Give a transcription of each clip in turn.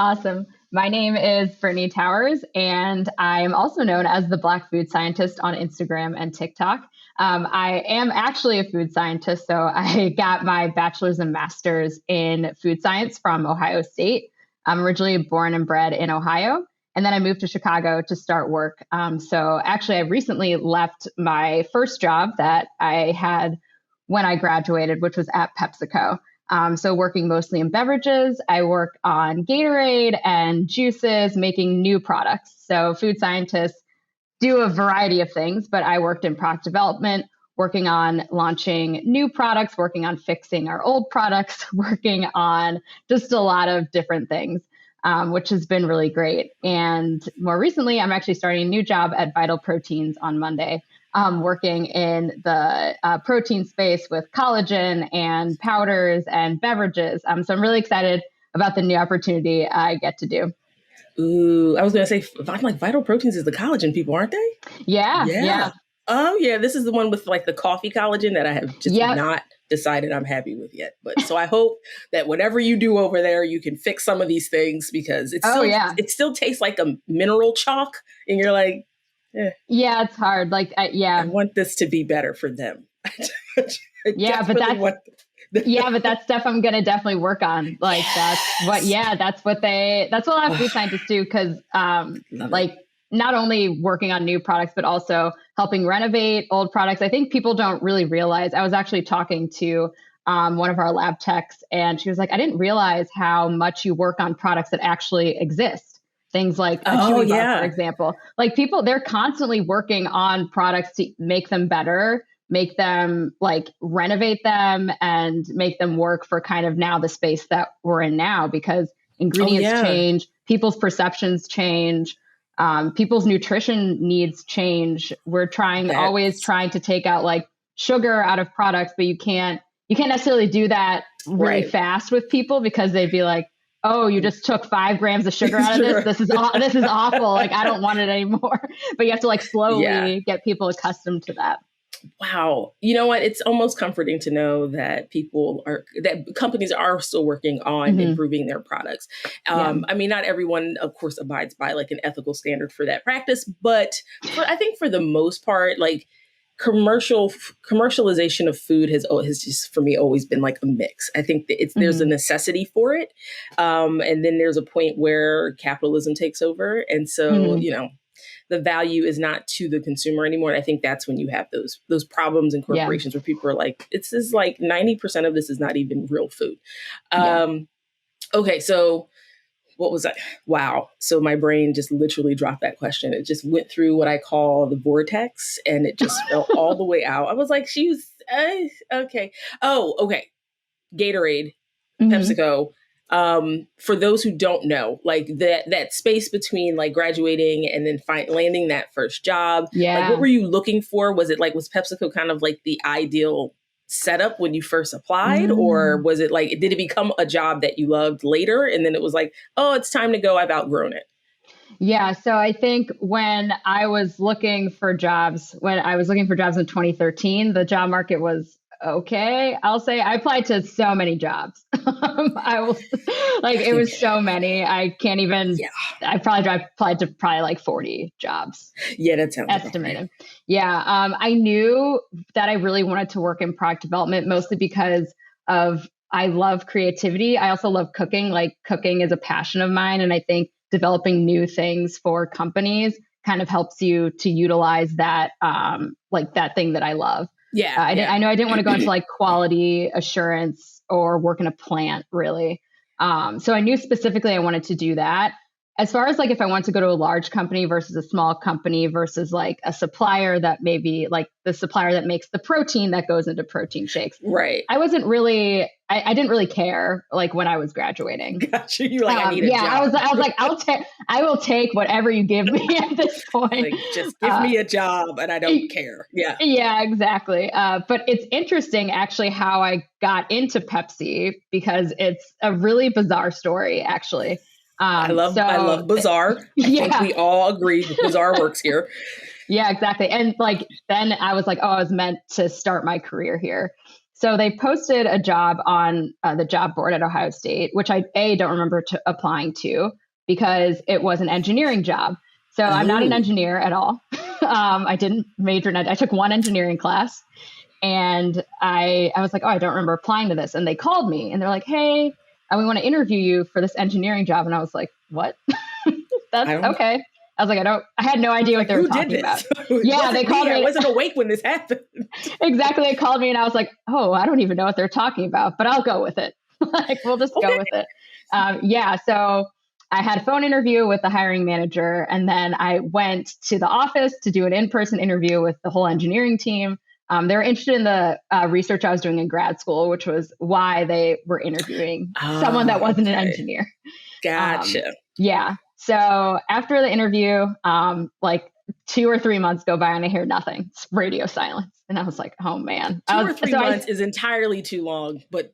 Awesome. My name is Brittany Towers, and I'm also known as the Black Food Scientist on Instagram and TikTok. I am actually a food scientist, so I got my bachelor's and master's in food science from Ohio State. I'm originally born and bred in Ohio, and then I moved to Chicago to start work. So actually, I recently left my first job that I had when I graduated, which was at PepsiCo. So working mostly in beverages, I work on Gatorade and juices, making new products. So food scientists do a variety of things, but I worked in product development, working on launching new products, working on fixing our old products, working on just a lot of different things, which has been really great. And more recently, I'm actually starting a new job at Vital Proteins on Monday, working in the protein space with collagen and powders and beverages. So I'm really excited about the new opportunity I get to do. Ooh, I was going to say, I'm like Vital Proteins is the collagen people, aren't they? Yeah. Oh, yeah. This is the one with like the coffee collagen that I have just not decided I'm happy with yet. But so I hope that whatever you do over there, you can fix some of these things because it still tastes like a mineral chalk. And you're like, yeah, it's hard. I want this to be better for them. But that's stuff I'm going to definitely work on. That's what a lot of food scientists do. Cause, not only working on new products, but also helping renovate old products. I think people don't really realize. I was actually talking to one of our lab techs, and she was like, I didn't realize how much you work on products that actually exist. Things like a chewy bar, for example. Like people, they're constantly working on products to make them better, make them renovate them and make them work for kind of now the space that we're in now, because ingredients change, people's perceptions change, people's nutrition needs change. We're always trying to take out sugar out of products, but you can't necessarily do that really fast with people, because they'd be like, oh, you just took 5 grams of sugar out of this. This is awful. I don't want it anymore. But you have to slowly get people accustomed to that. Wow. You know what? It's almost comforting to know that companies are still working on improving their products. I mean, not everyone, of course, abides by an ethical standard for that practice, but I think for the most part, commercialization of food has just for me always been a mix. I think that there's a necessity for it. And then there's a point where capitalism takes over. And so, the value is not to the consumer anymore. And I think that's when you have those problems in corporations where people are like, it's 90% of this is not even real food. Okay. So what was that? Wow. So my brain just literally dropped that question. It just went through what I call the vortex, and it just fell all the way out. I was like, okay. Oh, okay. Gatorade, PepsiCo. For those who don't know, that space between graduating and then landing that first job, what were you looking for? Was was PepsiCo kind of the ideal setup when you first applied, or was it did it become a job that you loved later and then it was oh, it's time to go, I've outgrown it? Yeah. So I think when I was looking for jobs in 2013, the job market was okay. I'll say I applied to so many jobs. It was so many. I can't even, I applied to probably 40 jobs. Yeah, that sounds estimated. Yeah. I knew that I really wanted to work in product development, mostly because I love creativity. I also love cooking. Cooking is a passion of mine. And I think developing new things for companies kind of helps you to utilize that, that thing that I love. Yeah, I know I didn't want to go into quality assurance or work in a plant, really. So I knew specifically I wanted to do that. As far as if I want to go to a large company versus a small company versus a supplier that maybe the supplier that makes the protein that goes into protein shakes. Right. I wasn't really, I didn't really care when I was graduating. Gotcha. You're I need a job. I was like, I will take whatever you give me at this point. Just give me a job and I don't care. Yeah. Yeah, exactly. But it's interesting actually how I got into Pepsi, because it's a really bizarre story actually. I love bizarre. I think we all agree that bizarre works here. Yeah, exactly. And then I was I was meant to start my career here. So they posted a job on the job board at Ohio State, which I don't remember applying to because it was an engineering job. So I'm not an engineer at all. I didn't major in it. I took one engineering class, and I was like, oh, I don't remember applying to this. And they called me and they're like, hey, we want to interview you for this engineering job. And I was like, what? That's okay. I was like, I had no idea what they were talking about. Yeah, they called me. I wasn't awake when this happened. Exactly. They called me and I was like, oh, I don't even know what they're talking about, but I'll go with it. Like, we'll just go with it. So I had a phone interview with the hiring manager, and then I went to the office to do an in-person interview with the whole engineering team. They were interested in the research I was doing in grad school, which was why they were interviewing someone that wasn't an engineer. Gotcha. Yeah. So after the interview, like 2 or 3 months go by and I hear nothing. It's radio silence. And I was like, oh man. 2 or 3 months is entirely too long, but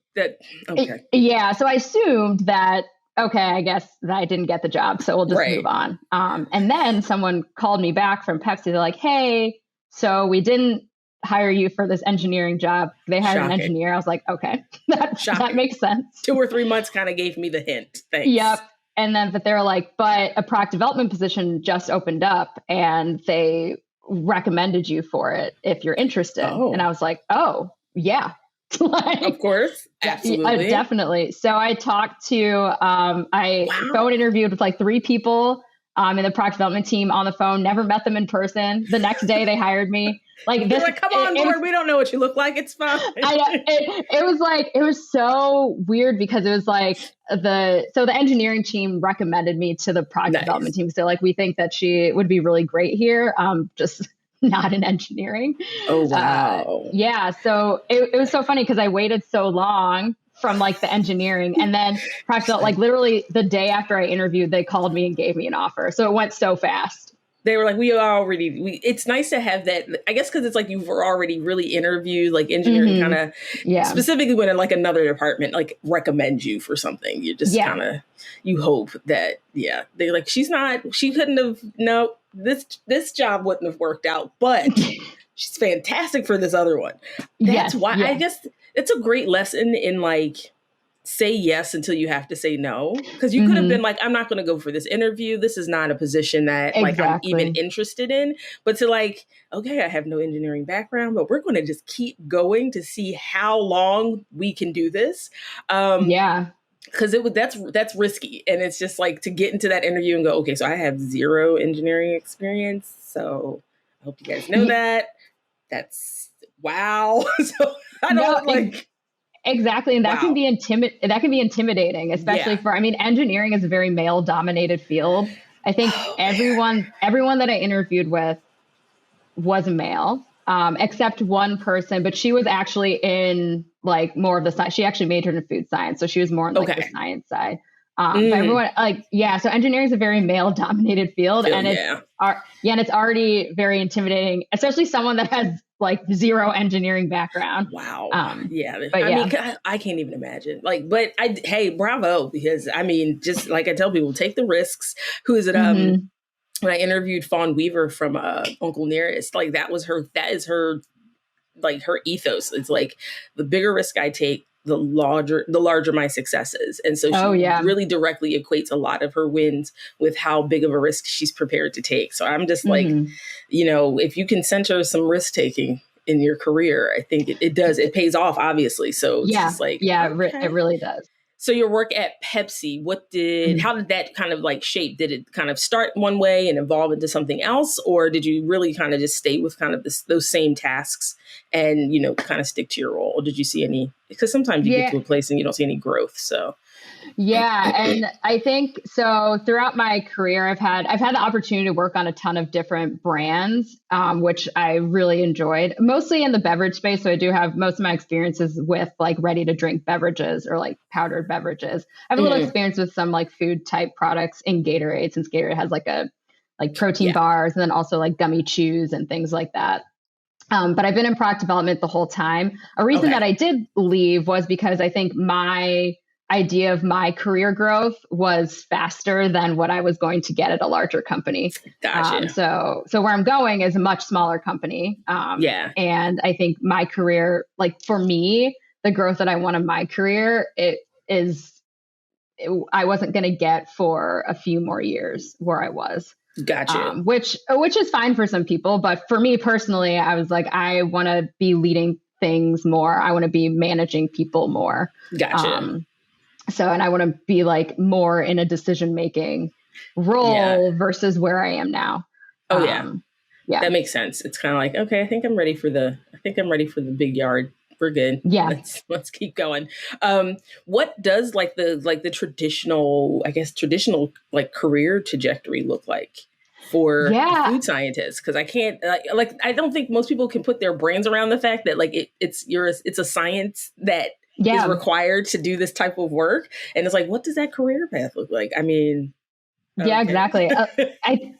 okay. Yeah. So I assumed that, okay, I guess that I didn't get the job, so we'll just move on. And then someone called me back from Pepsi. They're like, hey, so we didn't hire you for this engineering job. They hired an engineer. I was like, okay, that makes sense. 2 or 3 months kind of gave me the hint. Thanks. Yep. And then, but they were like, but a product development position just opened up and they recommended you for it if you're interested. And I was like, oh, yeah. Like, of course. Absolutely. Definitely. So I talked to, phone interviewed with like 3 people in the product development team on the phone, never met them in person. The next day they hired me. Like this, come on board. We don't know what you look like. It's fine. It was so weird because it was like the engineering team recommended me to the product development team. So like, we think that she would be really great here. Just not in engineering. Oh, wow. Yeah. So it was so funny because I waited so long from like the engineering, and then like literally the day after I interviewed, they called me and gave me an offer. So it went so fast. They were like, it's nice to have that, I guess, because it's like you were already really interviewed, like engineering kind of, specifically when in like another department, like recommends you for something. You just kind of, you hope that, they're like, she couldn't have, this job wouldn't have worked out, but she's fantastic for this other one. That's why I guess it's a great lesson in like, say yes until you have to say no. Because you could have been like, I'm not going to go for this interview. This is not a position that like I'm even interested in. But to like, okay, I have no engineering background, but we're going to just keep going to see how long we can do this. Because that's risky. And it's just like to get into that interview and go, okay, so I have 0 engineering experience. So I hope you guys know that. That's wow. So I don't Exactly. And that can be intimidating, especially for, engineering is a very male dominated field. I think everyone that I interviewed with was a male, except one person, but she was actually in like more of the science. She actually majored in food science. So she was more on like the science side. But everyone so engineering is a very male dominated field, and it's already very intimidating, especially someone that has like 0 engineering background. Wow. I can't even imagine. Like, but hey, bravo, because just like I tell people, take the risks. Who is it? When I interviewed Fawn Weaver from Uncle Nearest, like that is her like her ethos. It's like the bigger risk I take, the larger my successes. And so she really directly equates a lot of her wins with how big of a risk she's prepared to take. So I'm just like, if you can center some risk taking in your career, I think it pays off, obviously. So it's just like, it really does. So your work at Pepsi, how did that kind of like shape? Did it kind of start one way and evolve into something else? Or did you really kind of just stay with kind of those same tasks and, kind of stick to your role? Or did you see any, because sometimes you get to a place and you don't see any growth. So. Yeah. And I think so throughout my career, I've had the opportunity to work on a ton of different brands, which I really enjoyed, mostly in the beverage space. So I do have most of my experiences with like ready to drink beverages or like powdered beverages. I have a little experience with some like food type products in Gatorade, since Gatorade has like protein bars and then also like gummy chews and things like that. But I've been in product development the whole time. A reason that I did leave was because I think my idea of my career growth was faster than what I was going to get at a larger company. Gotcha. So where I'm going is a much smaller company. And I think my career, like for me, the growth that I want in my career, I wasn't going to get for a few more years where I was. Gotcha. Which is fine for some people, but for me personally, I was like, I want to be leading things more. I want to be managing people more. Gotcha. And I want to be like more in a decision-making role versus where I am now. Oh yeah. That makes sense. It's kind of like, okay, I think I'm ready for the big yard. We're good. Yeah. Let's keep going. What does like the traditional like career trajectory look like for a food scientist? Because I can't I don't think most people can put their brains around the fact that like it's a science that is required to do this type of work. And it's like, what does that career path look like? I mean, yeah, exactly.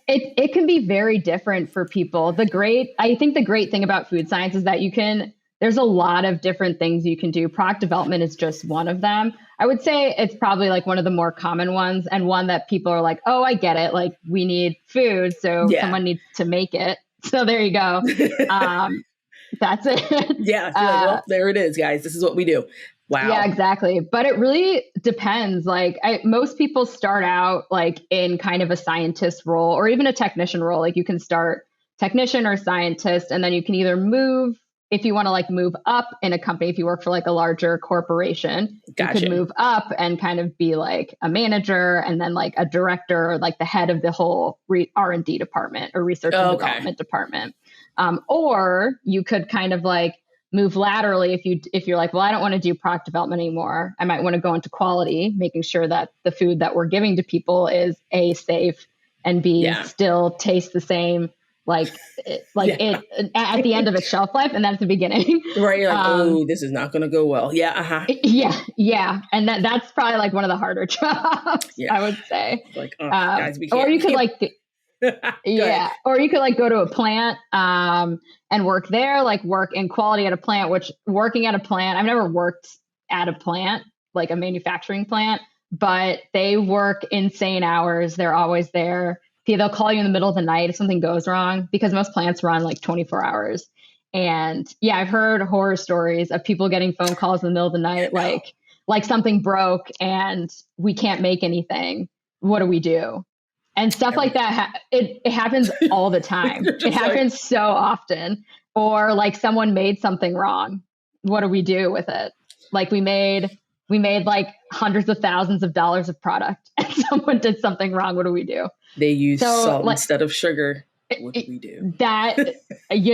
It can be very different for people. I think the great thing about food science is that there's a lot of different things you can do. Product development is just one of them. I would say it's probably like one of the more common ones, and one that people are like, oh, I get it. Like, we need food, so someone needs to make it. So there you go. That's it. Yeah. Like, well, there it is, guys. This is what we do. Wow. Yeah, exactly. But it really depends. Like most people start out like in kind of a scientist role or even a technician role. Like you can start technician or scientist, and then you can either move if you want to like move up in a company. If you work for like a larger corporation, Gotcha. You could move up and kind of be like a manager and then like a director or like the head of the whole R&D department or research and development department. Or you could kind of like move laterally if you're like, well, I don't want to do product development anymore. I might want to go into quality, making sure that the food that we're giving to people is A, safe, and B, still tastes the same, at the end of its shelf life, and then at the beginning. Right. You're like, oh, this is not going to go well. Yeah. Uh-huh. Yeah. And that's probably like one of the harder jobs, I would say. Like, guys, we can't. Or you could like... yeah. Or you could like go to a plant and work there, like work in quality at a plant, which working at a plant, I've never worked at a plant, like a manufacturing plant, but they work insane hours. They're always there. They'll call you in the middle of the night if something goes wrong, because most plants run like 24 hours. And yeah, I've heard horror stories of people getting phone calls in the middle of the night, like something broke and we can't make anything. What do we do? And stuff like that, it happens all the time. It happens so often. Or like someone made something wrong. What do we do with it? Like we made like hundreds of thousands of dollars of product and someone did something wrong. What do we do? They use salt instead of sugar. What do we do? That, you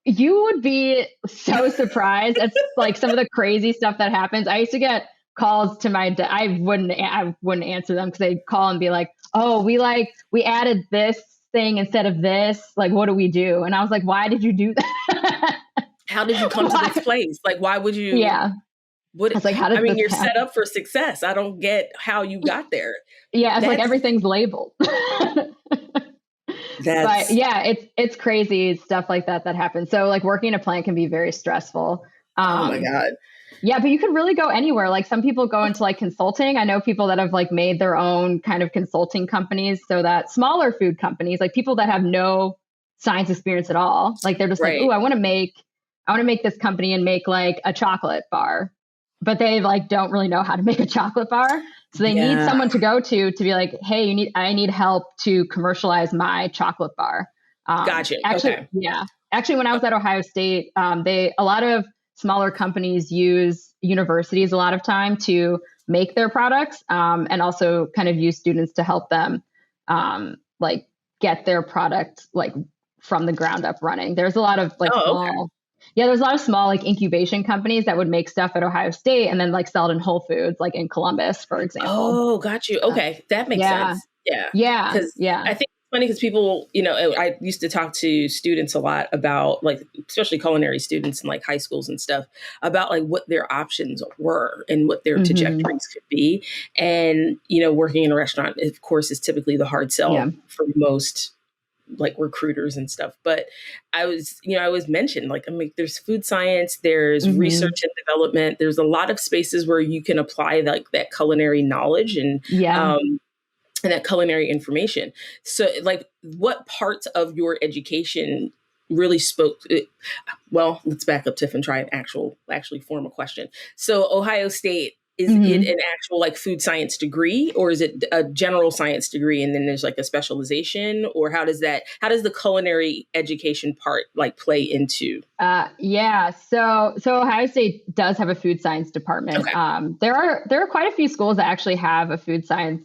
would be so surprised at like some of the crazy stuff that happens. I used to get calls to my I wouldn't answer them because they'd call and be like, oh, we added this thing instead of this, like what do we do? And I was like, why did you do that? How did you come to this place? Like, why would you? I was like, how did you're set up for success. I don't get how you got there. It's like everything's labeled. But yeah, it's crazy stuff like that happens. So like working in a plant can be very stressful. Oh my God. Yeah, but you could really go anywhere. Like some people go into like consulting. I know people that have like made their own kind of consulting companies, so that smaller food companies, like people that have no science experience at all, like they're just like, oh, I want to make this company and make like a chocolate bar, but they like don't really know how to make a chocolate bar. So they need someone to go to be like, hey, I need help to commercialize my chocolate bar. Gotcha. Actually, Actually, when I was at Ohio State, a lot of smaller companies use universities a lot of time to make their products, and also kind of use students to help them like get their product like from the ground up running. There's a lot of like there's a lot of small like incubation companies that would make stuff at Ohio State and then like sell it in Whole Foods, like in Columbus, for example. Oh, got you. Okay, that makes sense. Yeah. I think funny because people, I used to talk to students a lot about like, especially culinary students in like high schools and stuff, about like what their options were and what their trajectories could be. And, working in a restaurant, of course, is typically the hard sell for most like recruiters and stuff. But I was mentioned, like, there's food science, there's research and development. There's a lot of spaces where you can apply like that culinary knowledge and that culinary information. So like what parts of your education really spoke. Well, let's back up, Tiff, and try and actually form a question. So Ohio State, is it an actual like food science degree, or is it a general science degree and then there's like a specialization, or how does the culinary education part like play into? Yeah. So Ohio State does have a food science department. Okay. There are quite a few schools that actually have a food science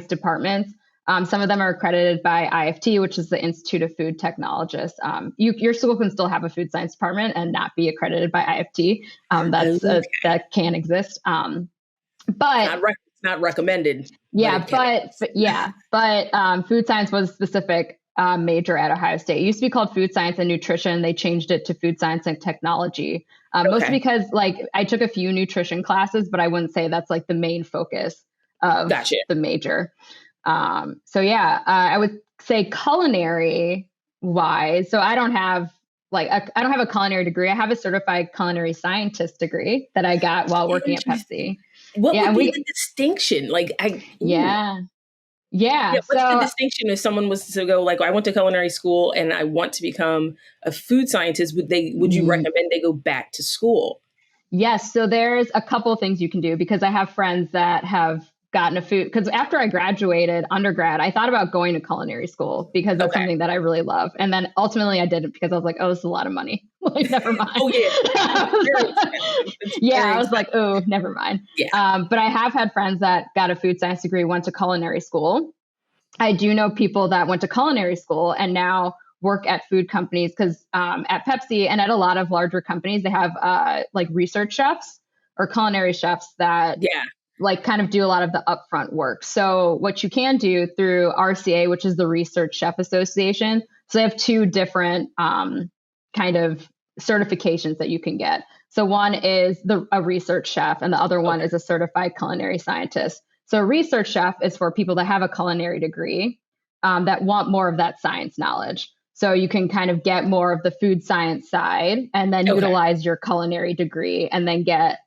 department. Some of them are accredited by IFT, which is the Institute of Food Technologists. Your school can still have a food science department and not be accredied by IFT. That can exist. But it's not recommended. Yeah, but food science was a specific major at Ohio State. It used to be called food science and nutrition. They changed it to food science and technology. Mostly because like I took a few nutrition classes, but I wouldn't say that's like the main focus of the major. I would say culinary wise. So I don't have a culinary degree. I have a certified culinary scientist degree that I got while working at Pepsi. What would be the distinction? Yeah. What's the distinction if someone was to go like, I went to culinary school and I want to become a food scientist? Would you recommend they go back to school? Yes. So there's a couple of things you can do, because I have friends that have gotten a food, because after I graduated undergrad, I thought about going to culinary school because that's something that I really love. And then ultimately I didn't, because I was like, oh, this is a lot of money. Like, never mind. Oh yeah. I was like, oh, never mind. Yeah. But I have had friends that got a food science degree, went to culinary school. I do know people that went to culinary school and now work at food companies, because at Pepsi and at a lot of larger companies, they have like research chefs or culinary chefs that like kind of do a lot of the upfront work. So what you can do through RCA, which is the Research Chef Association, so they have two different kind of certifications that you can get. So one is a research chef and the other one is a certified culinary scientist. So a research chef is for people that have a culinary degree that want more of that science knowledge. So you can kind of get more of the food science side and then utilize your culinary degree and then get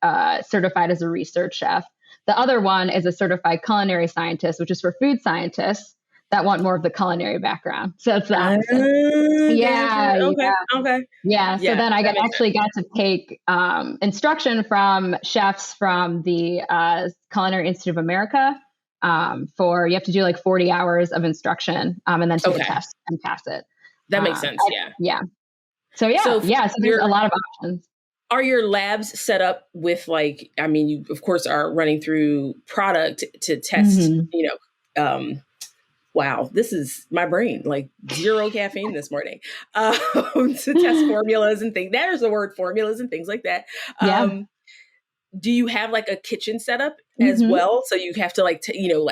certified as a research chef. The other one is a certified culinary scientist, which is for food scientists that want more of the culinary background. So it's the opposite. So then I actually got to take instruction from chefs from the Culinary Institute of America. You have to do like 40 hours of instruction and then take a test and pass it. That makes sense. So there's a lot of options. Are your labs set up with like, I mean, you of course are running through product to test, wow, this is my brain, like 0 caffeine this morning, to test formulas and things. There's the word, formulas and things like that. Do you have like a kitchen setup as well? So you have to like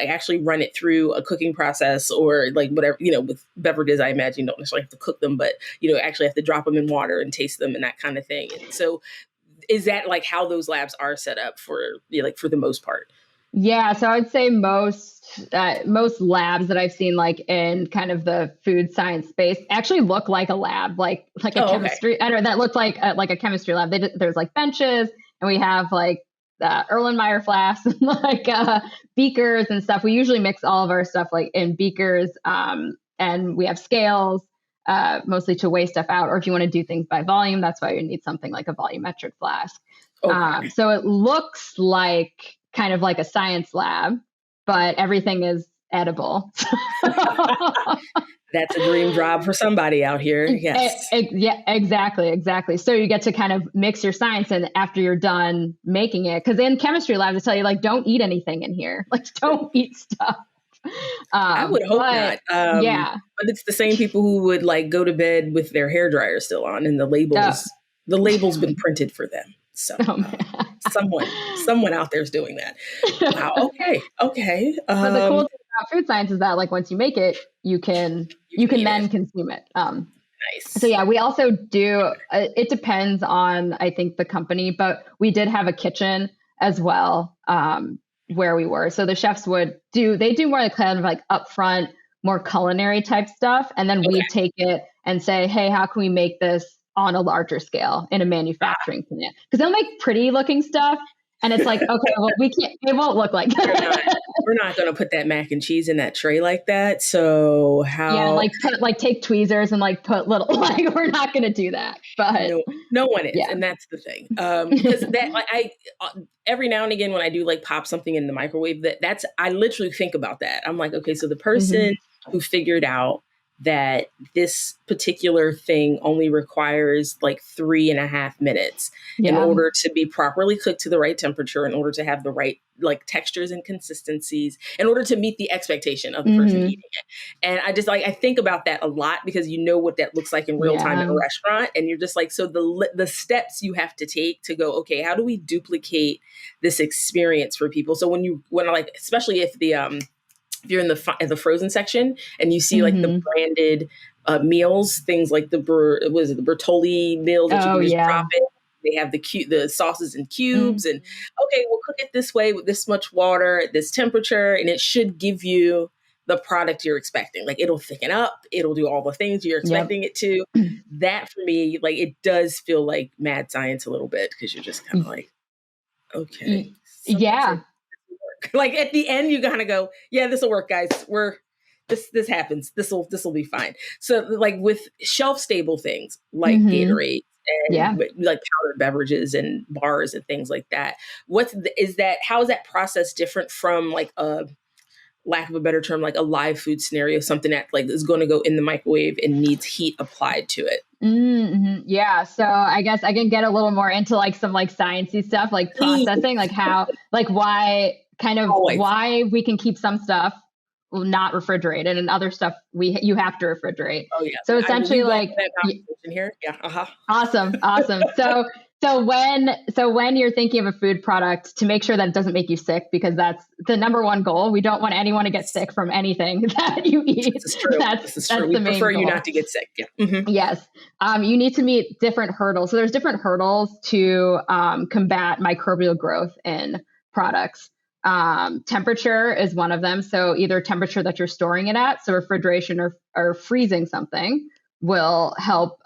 actually run it through a cooking process or like whatever, with beverages, I imagine you don't necessarily have to cook them, but actually have to drop them in water and taste them and that kind of thing. And so is that like how those labs are set up for the most part? Yeah. So I would say most labs that I've seen like in kind of the food science space actually look like a lab, like a chemistry. I don't know, that looked like a chemistry lab. There's like benches. And we have like Erlenmeyer flasks and like beakers and stuff. We usually mix all of our stuff like in beakers, and we have scales mostly to weigh stuff out. Or if you want to do things by volume, that's why you need something like a volumetric flask. So it looks like kind of like a science lab, but everything is edible. That's a dream job for somebody out here. Yes. Yeah, exactly. So you get to kind of mix your science in after you're done making it. Because in chemistry labs, they tell you like, don't eat anything in here. Like, don't eat stuff. I would hope not. But it's the same people who would like go to bed with their hairdryer still on and the label's been printed for them. So someone out there is doing that. Wow. Okay. But the cool thing about food science is that like once you make it, you can then consume it. Nice. So yeah, we also do. It depends on I think the company, but we did have a kitchen as well where we were. So the chefs do more like kind of like upfront, more culinary type stuff, and then we take it and say, hey, how can we make this on a larger scale in a manufacturing plant? Because they'll make pretty looking stuff. And it's like, okay, well, we can't, it won't look like we're not that. we're not going to put that mac and cheese in that tray like that. So Yeah, and how like put like take tweezers and like put little like we're not gonna do that. But no one is, yeah. and that's the thing. Because that I every now and again when I do like pop something in the microwave, that's I literally think about that. I'm like, okay, so the hmm person who figured out that this particular thing only requires like 3.5 minutes in Yeah. order to be properly cooked to the right temperature, in order to have the right like textures and consistencies, in order to meet the expectation of the person hmm eating it. And I just like I think about that a lot because you know what that looks like in real time in Yeah. a restaurant, and you're just like, so the steps you have to take to go, okay, how do we duplicate this experience for people? So when like especially if you're in the frozen section and you see like the hmm branded meals, things like the Bertolli meals that you Oh can just yeah. drop in. They have the sauces in cubes, and hmm okay, we'll cook it this way with this much water at this temperature, and it should give you the product you're expecting. Like it'll thicken up, it'll do all the things you're Yep. expecting it to. That for me, like it does feel like mad science a little bit because you're just kind of like, okay, someone said Yeah. like at the end you gotta go, yeah, this will work, guys. This happens, this will be fine. So like with shelf stable things like hmm Gatorade Yeah. and like powdered beverages and bars and things like that, how is that process different from like a lack of a better term, like a live food scenario, something that like is going to go in the microwave and needs heat applied to it? Yeah. So I guess I can get a little more into like some like sciencey stuff, like Please. processing, like how, like why, kind of Always. why we can keep some stuff not refrigerated and other stuff you have to refrigerate. Oh yeah, So we essentially, welcome like that conversation here. Yeah. Uh-huh. awesome, awesome. So when you're thinking of a food product, to make sure that it doesn't make you sick, because that's the number one goal. We don't want anyone to get sick from anything that you eat. This is true. That's This is true. that's We the main prefer you goal. not to get sick. Yeah. Mm-hmm. Yes. You need to meet different hurdles. So there's different hurdles to combat microbial growth in products. Temperature is one of them. So either temperature that you're storing it at, so refrigeration or freezing something will help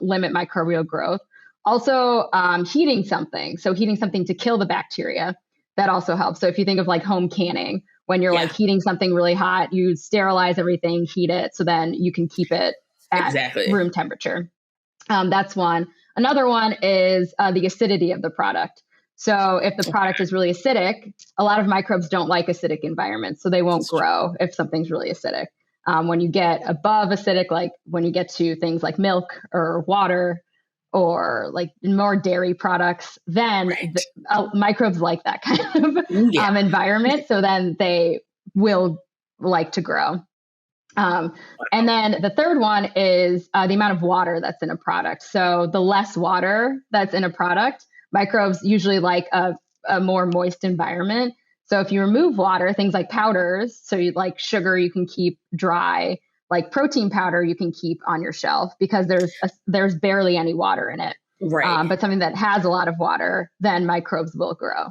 limit microbial growth. Also, heating something. So heating something to kill the bacteria, that also helps. So if you think of like home canning, when you're Yeah. like heating something really hot, you sterilize everything, heat it, so then you can keep it at Exactly. room temperature. That's one. Another one is the acidity of the product. So if the product is really acidic, a lot of microbes don't like acidic environments, so they won't grow if something's really acidic. When you get above acidic, like when you get to things like milk or water or like more dairy products, then Right. microbes like that kind of Yeah. environment. So then they will like to grow. And then the third one is the amount of water that's in a product. So the less water that's in a product, microbes usually like a more moist environment. So if you remove water, things like powders, so you like sugar, you can keep dry, like protein powder, you can keep on your shelf because there's barely any water in it. Right. But something that has a lot of water, then microbes will grow.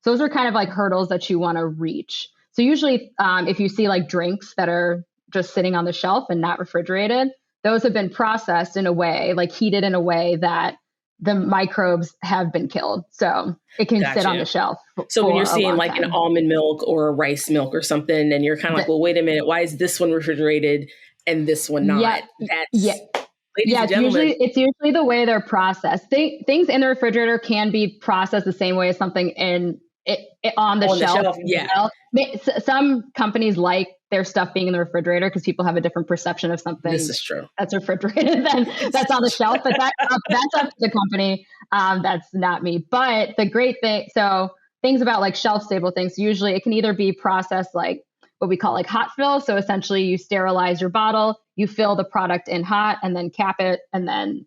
So those are kind of like hurdles that you want to reach. So usually, if you see like drinks that are just sitting on the shelf and not refrigerated, those have been processed in a way, like heated in a way that the microbes have been killed. So it can sit on the Gotcha. shelf So when for you're a seeing long like an time. almond milk or a rice milk or something, and you're kind of like, The, well, wait a minute, why is this one refrigerated and this one yeah, not? yeah, That's, ladies yeah. and gentlemen, It's usually the way they're processed. Things in the refrigerator can be processed the same way as something on the on the shelf shelf. as Yeah, well. Some companies like their stuff being in the refrigerator because people have a different perception of this something is true. that's refrigerated than that's on the shelf. But that's up to the company. That's not me. But the great thing, so things about like shelf stable things, usually it can either be processed like what we call like hot fill. So essentially you sterilize your bottle, you fill the product in hot and then cap it. And then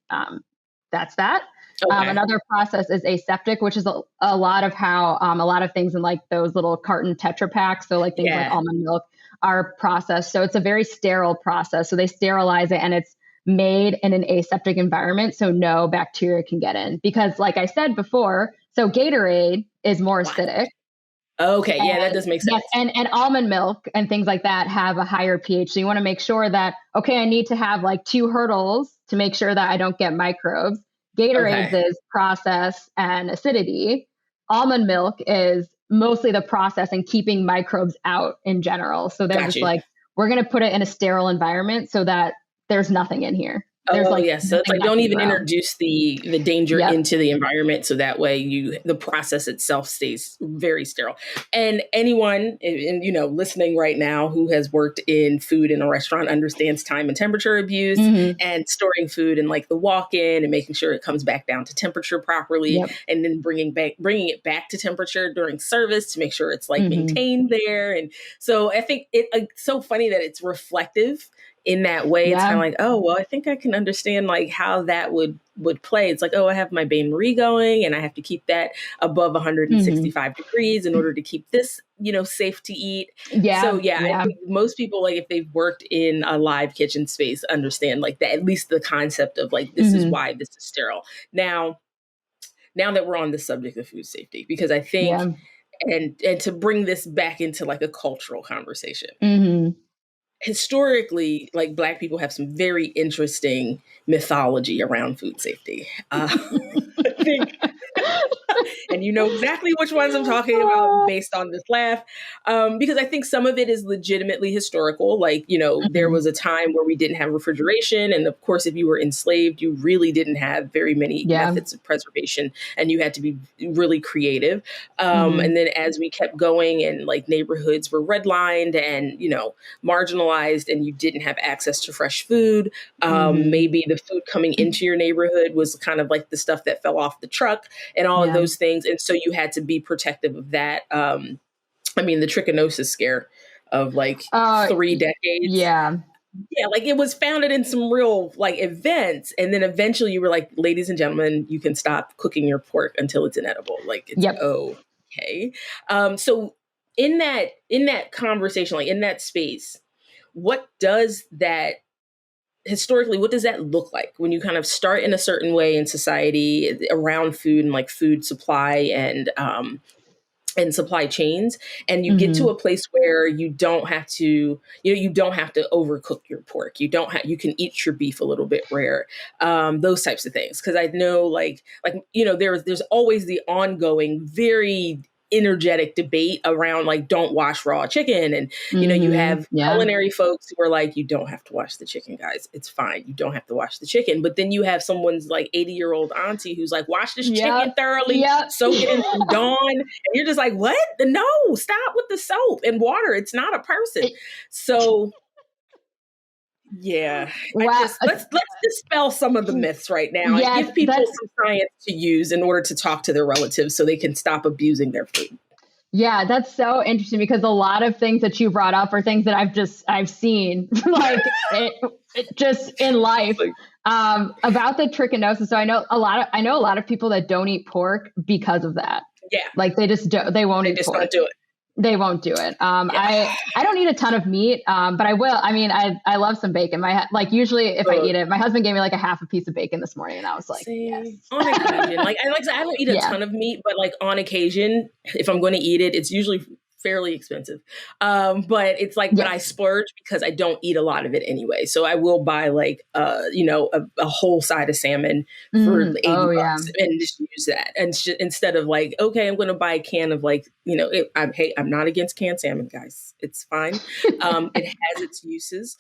that's that. Okay. Another process is aseptic, which is a lot of how a lot of things in like those little carton Tetra packs, so like things like Yeah. almond milk, are processed. So it's a very sterile process. So they sterilize it and it's made in an aseptic environment so no bacteria can get in. Because like I said before, so Gatorade is more Wow. acidic. Okay. Yeah, that And does make yes, sense. and almond milk and things like that have a higher pH. So you want to make sure that, okay, I need to have like two hurdles to make sure that I don't get microbes. Gatorade's Okay. is process and acidity. almond milk is mostly the process and keeping microbes out in general. So they're Got just you. like, we're going to put it in a sterile environment so that there's nothing in here. There's Oh like yes, so it's nothing like don't messing even around. introduce the danger Yep. into the environment, so that way the process itself stays very sterile. And anyone listening right now who has worked in food in a restaurant understands time and temperature abuse Mm-hmm. and storing food and like the walk-in and making sure it comes back down to temperature properly, Yep. and then bringing it back to temperature during service to make sure it's like Mm-hmm. maintained there. And so I think it's so funny that it's reflective in that way. It's kind of Yeah. like, oh, well, I think I can understand like how that would play. It's like, oh, I have my bain marie going and I have to keep that above Mm-hmm. 165 degrees in order to keep this, safe to eat. So Yeah. yeah, I Yeah. think most people, like if they've worked in a live kitchen space, understand like that, at least the concept of like, this is Mm-hmm. why this is sterile. Now that we're on the subject of food safety, because I think, Yeah. and to bring this back into like a cultural conversation, Mm-hmm. historically, like Black people have some very interesting mythology around food safety. I think, and you know exactly which ones I'm talking about based on this laugh, because I think some of it is legitimately historical. Like, there Mm-hmm. was a time where we didn't have refrigeration. And of course, if you were enslaved, you really didn't have very many Yeah. methods of preservation and you had to be really creative. Mm-hmm. And then as we kept going and like neighborhoods were redlined and, marginalized and you didn't have access to fresh food, Mm-hmm. maybe the food coming into your neighborhood was kind of like the stuff that fell off the truck and all of Yeah. those things. And so you had to be protective of that. The trichinosis scare of like Uh, 3 decades. yeah. Yeah, like it was founded in some real like events. And then eventually you were like, ladies and gentlemen, you can stop cooking your pork until it's inedible. Like it's Yep. okay. So in that conversation, like in that space, what does that historically, what does that look like when you kind of start in a certain way in society around food and like food supply and supply chains, and you get to Mm-hmm. a place where you don't have to, you don't have to overcook your pork. You can eat your beef a little bit rare, those types of things. Because I know, there's always the ongoing, very energetic debate around like don't wash raw chicken, and you Mm-hmm. have Yeah. culinary folks who are like, you don't have to wash the chicken, guys, it's fine, you don't have to wash the chicken. But then you have someone's like 80-year-old auntie who's like, wash this chicken Yep. thoroughly, Yep. soak it in some Dawn, and you're just like, what? No, stop with the soap and water. It's not a person. So yeah, I Wow. just let's dispel some of the myths right now and Yes, give people that's some science to use in order to talk to their relatives so they can stop abusing their food. yeah, that's so interesting because a lot of things that you brought up are things that I've seen like it just in life Like, about the trichinosis. So I know a lot of people that don't eat pork because of that. yeah, Like they won't they eat just pork. don't do it. They won't do it. Yeah. I don't eat a ton of meat, but I will. I mean, I love some bacon. Like usually if I eat it, my husband gave me like a half a piece of bacon this morning, and I was like, yes, See, on occasion, I don't eat a yeah, ton of meat, but like on occasion, if I'm going to eat it, it's usually fairly expensive. But it's like, but I yes, splurge because I don't eat a lot of it anyway. So I will buy like, a whole side of salmon for oh 80 yeah, bucks and just use that. And instead of like, okay, I'm going to buy a can of like, I'm not against canned salmon, guys. It's fine. It has its uses.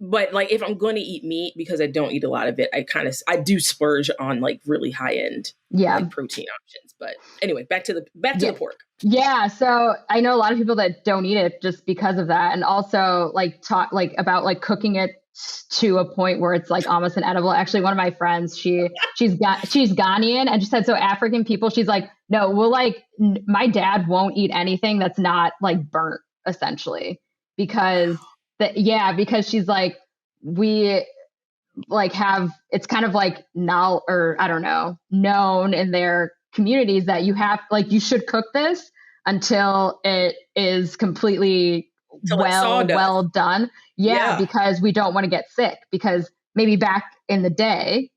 But like if I'm going to eat meat, because I don't eat a lot of it, I do splurge on like really high end yeah, like protein options. But anyway, back to the yeah. pork. Yeah, so I know a lot of people that don't eat it just because of that, and also like talk like about like cooking it to a point where it's like almost inedible. Actually, one of my friends, she's Ghanaian, and she said so African people. She's like, no, my dad won't eat anything that's not like burnt, essentially, because because she's like we like have it's kind of like now or I don't know known in their communities that you should cook this until it is completely Till it's sawdust. well done. Yeah, Yeah. because we don't want to get sick because maybe back in the day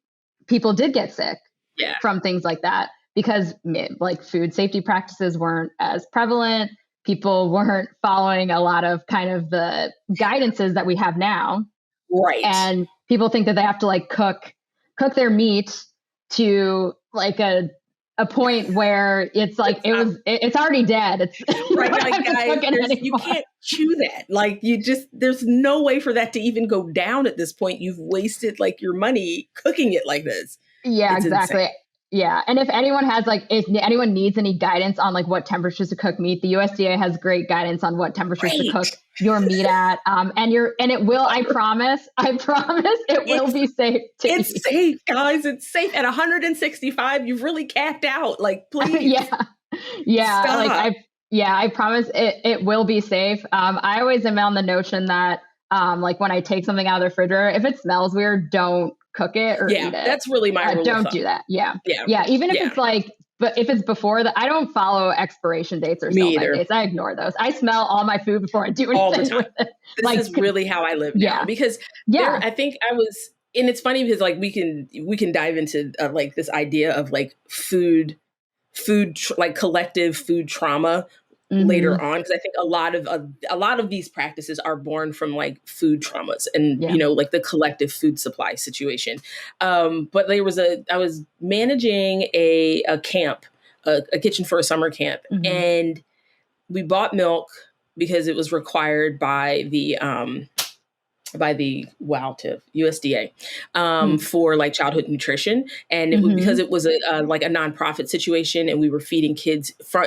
people did get sick Yeah. from things like that because like food safety practices weren't as prevalent. People weren't following a lot of kind of the guidances that we have now, Right. and people think that they have to like cook their meat to like a point where it's like it's already dead. It's right, like guys, you can't chew that. Like there's no way for that to even go down at this point. You've wasted like your money cooking it like this. Yeah, it's exactly. Insane. Yeah. And if anyone needs any guidance on like what temperatures to cook meat, the USDA has great guidance on what temperatures to cook your meat at. And it will, I promise it will be safe to eat. It's safe, guys. It's safe at 165. You've really capped out. Like, please. Yeah. Stop. I promise it will be safe. I always am on the notion that like when I take something out of the refrigerator, if it smells weird, don't cook it or eat it. That's really my rule. Don't do that. Yeah. Even if it's like, but if it's before that, I don't follow expiration dates or sell-by dates. I ignore those. I smell all my food before I do anything all the time. With it. This is really how I live now because I think I was, and it's funny because like we can dive into like this idea of like food like collective food trauma. Later on, because I think a lot of these practices are born from like food traumas and like the collective food supply situation. But I was managing a camp, a kitchen for a summer camp, and we bought milk because it was required by the USDA for like childhood nutrition, and it was because it was a like a nonprofit situation, and we were feeding kids from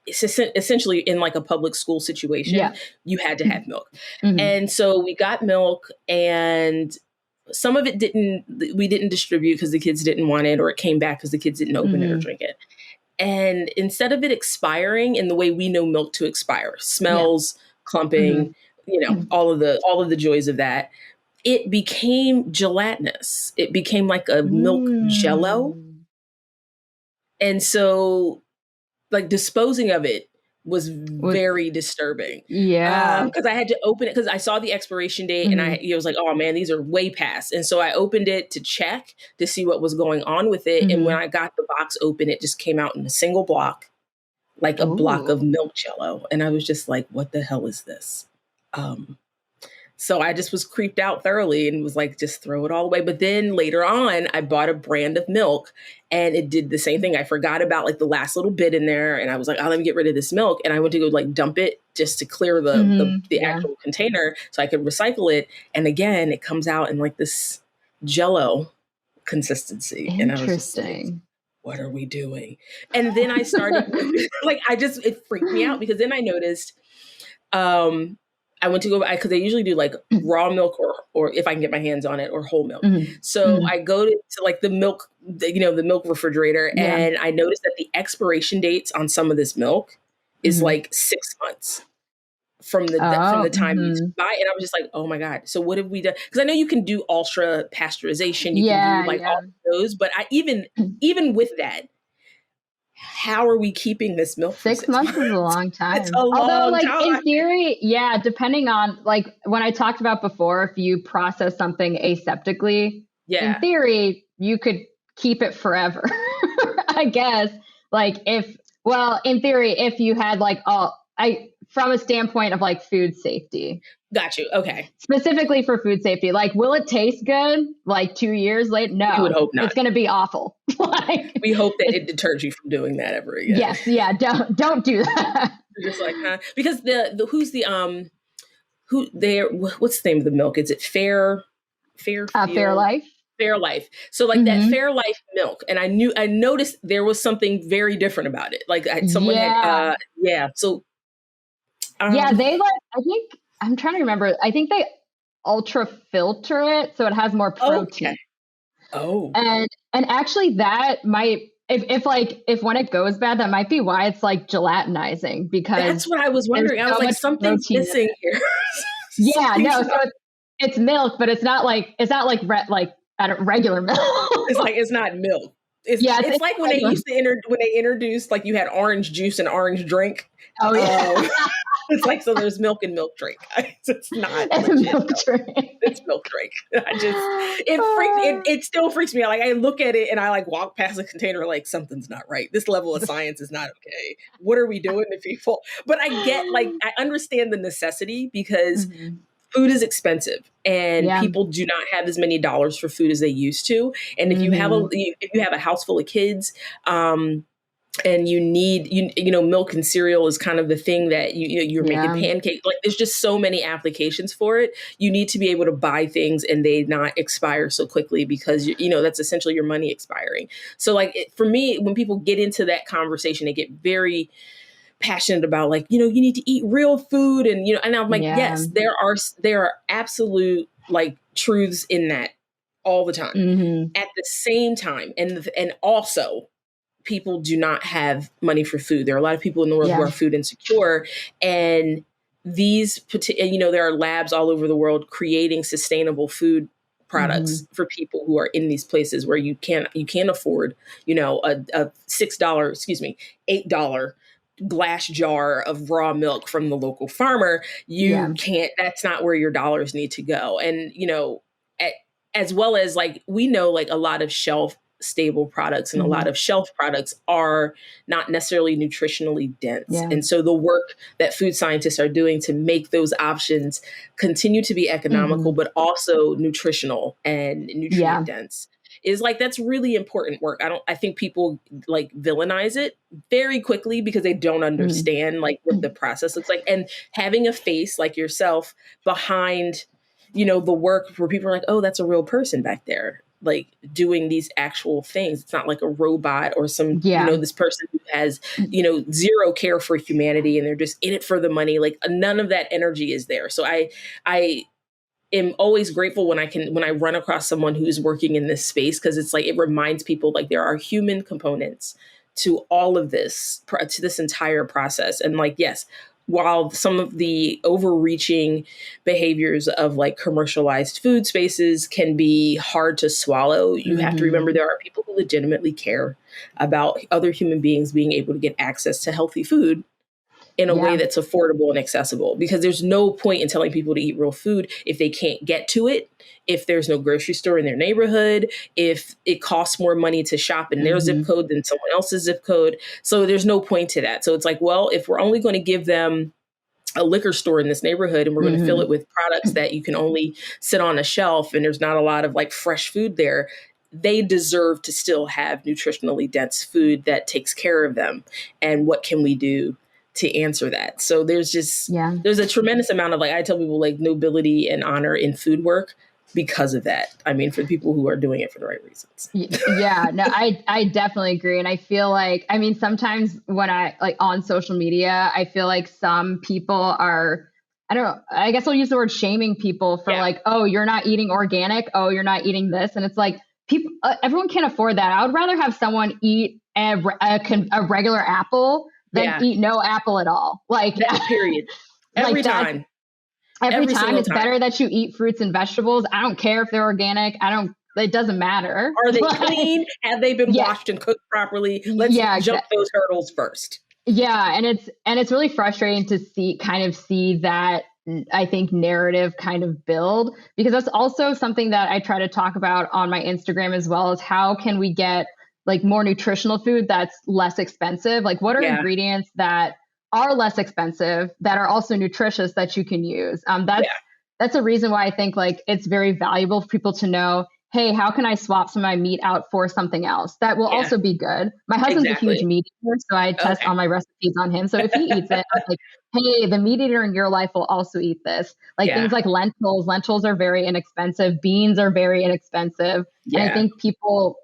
essentially in like a public school situation, you had to have milk. And so we got milk, and some of it we didn't distribute because the kids didn't want it, or it came back because the kids didn't open it or drink it. And instead of it expiring in the way we know milk to expire, smells, clumping, all of the joys of that, it became gelatinous. It became like a milk jello. And so like disposing of it was very disturbing. Yeah. Because I had to open it because I saw the expiration date and I was like, oh man, these are way past. And so I opened it to check to see what was going on with it. And when I got the box open, it just came out in a single block, like a block of milk jello. And I was just like, what the hell is this? So I just was creeped out thoroughly and was like, just throw it all away. But then later on, I bought a brand of milk and it did the same thing. I forgot about like the last little bit in there. And I was like, oh, let me get rid of this milk. And I went to go like dump it just to clear the actual container so I could recycle it. And again, it comes out in like this jello consistency. And I was just like, what are we doing? And then I started it freaked me out because then I noticed, I went to go because they usually do like raw milk or if I can get my hands on it or whole milk. So I go to like the milk, the milk refrigerator, and I noticed that the expiration dates on some of this milk is like 6 months from the time you buy. And I was just like, oh my God. So what have we done? Because I know you can do ultra pasteurization. You can do like all of those, but even with that, how are we keeping this milk for 6 months is a long time. It's a long time. In theory, depending on like when I talked about before, if you process something aseptically, in theory, you could keep it forever. I guess in theory, if you had like from a standpoint of like food safety. Got you. Okay. Specifically for food safety, like, will it taste good like 2 years later? No, we would hope not. It's going to be awful. We hope that it deters you from doing that ever again. Yes. Yeah. Don't do that. You're just like, huh? Because what's the name of the milk? Is it Fair Life? Fair Life. So like that Fair Life milk. And I noticed there was something very different about it. Like someone had, So, they I think, I'm trying to remember. I think they ultra filter it so it has more protein. Okay. Oh. And actually that might if when it goes bad, that might be why it's like gelatinizing, because that's what I was wondering. I was like, something's missing here. So it's milk, but it's not like regular milk. It's not milk. It's like when they introduced like you had orange juice and orange drink. Oh yeah. It's like, so there's milk and milk drink. It's not. It's legit milk drink. It's milk drink. It still freaks me out. Like I look at it and I like walk past the container like something's not right. This level of science is not okay. What are we doing to people? But I understand the necessity because food is expensive and people do not have as many dollars for food as they used to. And if you have a house full of kids, and you need, milk and cereal is kind of the thing that you're making pancakes. Like there's just so many applications for it. You need to be able to buy things and they not expire so quickly, because that's essentially your money expiring. So like for me, when people get into that conversation, they get very passionate about like, you need to eat real food. And, and I'm like, yes, there are absolute like truths in that all the time. Mm-hmm. At the same time. And also, people do not have money for food. There are a lot of people in the world who are food insecure, and there are labs all over the world creating sustainable food products for people who are in these places where you can't afford, a $8 glass jar of raw milk from the local farmer. You can't, that's not where your dollars need to go. And, as well as like, we know like a lot of shelf stable products and a lot of shelf products are not necessarily nutritionally dense. Yeah. And so the work that food scientists are doing to make those options continue to be economical, but also nutritional and nutrient dense is like, that's really important work. I think people like villainize it very quickly because they don't understand like what the process looks like, and having a face like yourself behind, the work where people are like, oh, that's a real person back there, like doing these actual things. It's not like a robot or some, this person who has, zero care for humanity and they're just in it for the money. Like none of that energy is there. So I am always grateful when I run across someone who's working in this space, because it's like, it reminds people like there are human components to all of this, to this entire process. And like, yes, while some of the overreaching behaviors of like commercialized food spaces can be hard to swallow, you have to remember there are people who legitimately care about other human beings being able to get access to healthy food in a way that's affordable and accessible, because there's no point in telling people to eat real food if they can't get to it, if there's no grocery store in their neighborhood, if it costs more money to shop in their zip code than someone else's zip code. So there's no point to that. So it's like, well, if we're only going to give them a liquor store in this neighborhood and we're going to fill it with products that you can only sit on a shelf and there's not a lot of like fresh food there, they deserve to still have nutritionally dense food that takes care of them. And what can we do to answer that? So there's just, there's a tremendous amount of like, I tell people like nobility and honor in food work because of that. I mean, for people who are doing it for the right reasons. No, I definitely agree. And I feel like, I mean, sometimes when I like on social media, I feel like some people are, I don't know, I guess I'll use the word shaming people for like, oh, you're not eating organic. Oh, you're not eating this. And it's like, people, everyone can't afford that. I would rather have someone eat a regular apple than eat no apple at all. Like that period. Every time. Every time it's better that you eat fruits and vegetables. I don't care if they're organic. It doesn't matter. Are they clean? Have they been washed and cooked properly? Let's jump those hurdles first. Yeah. And it's really frustrating to see that, I think, narrative kind of build, because that's also something that I try to talk about on my Instagram as well, as how can we get like more nutritional food that's less expensive? Like what are ingredients that are less expensive that are also nutritious that you can use? That's a reason why I think like it's very valuable for people to know, hey, how can I swap some of my meat out for something else that will also be good? My husband's a huge meat eater, so I test all my recipes on him. So if he eats it, I'm like, hey, the meat eater in your life will also eat this. Like things like lentils. Lentils are very inexpensive. Beans are very inexpensive. And I think people,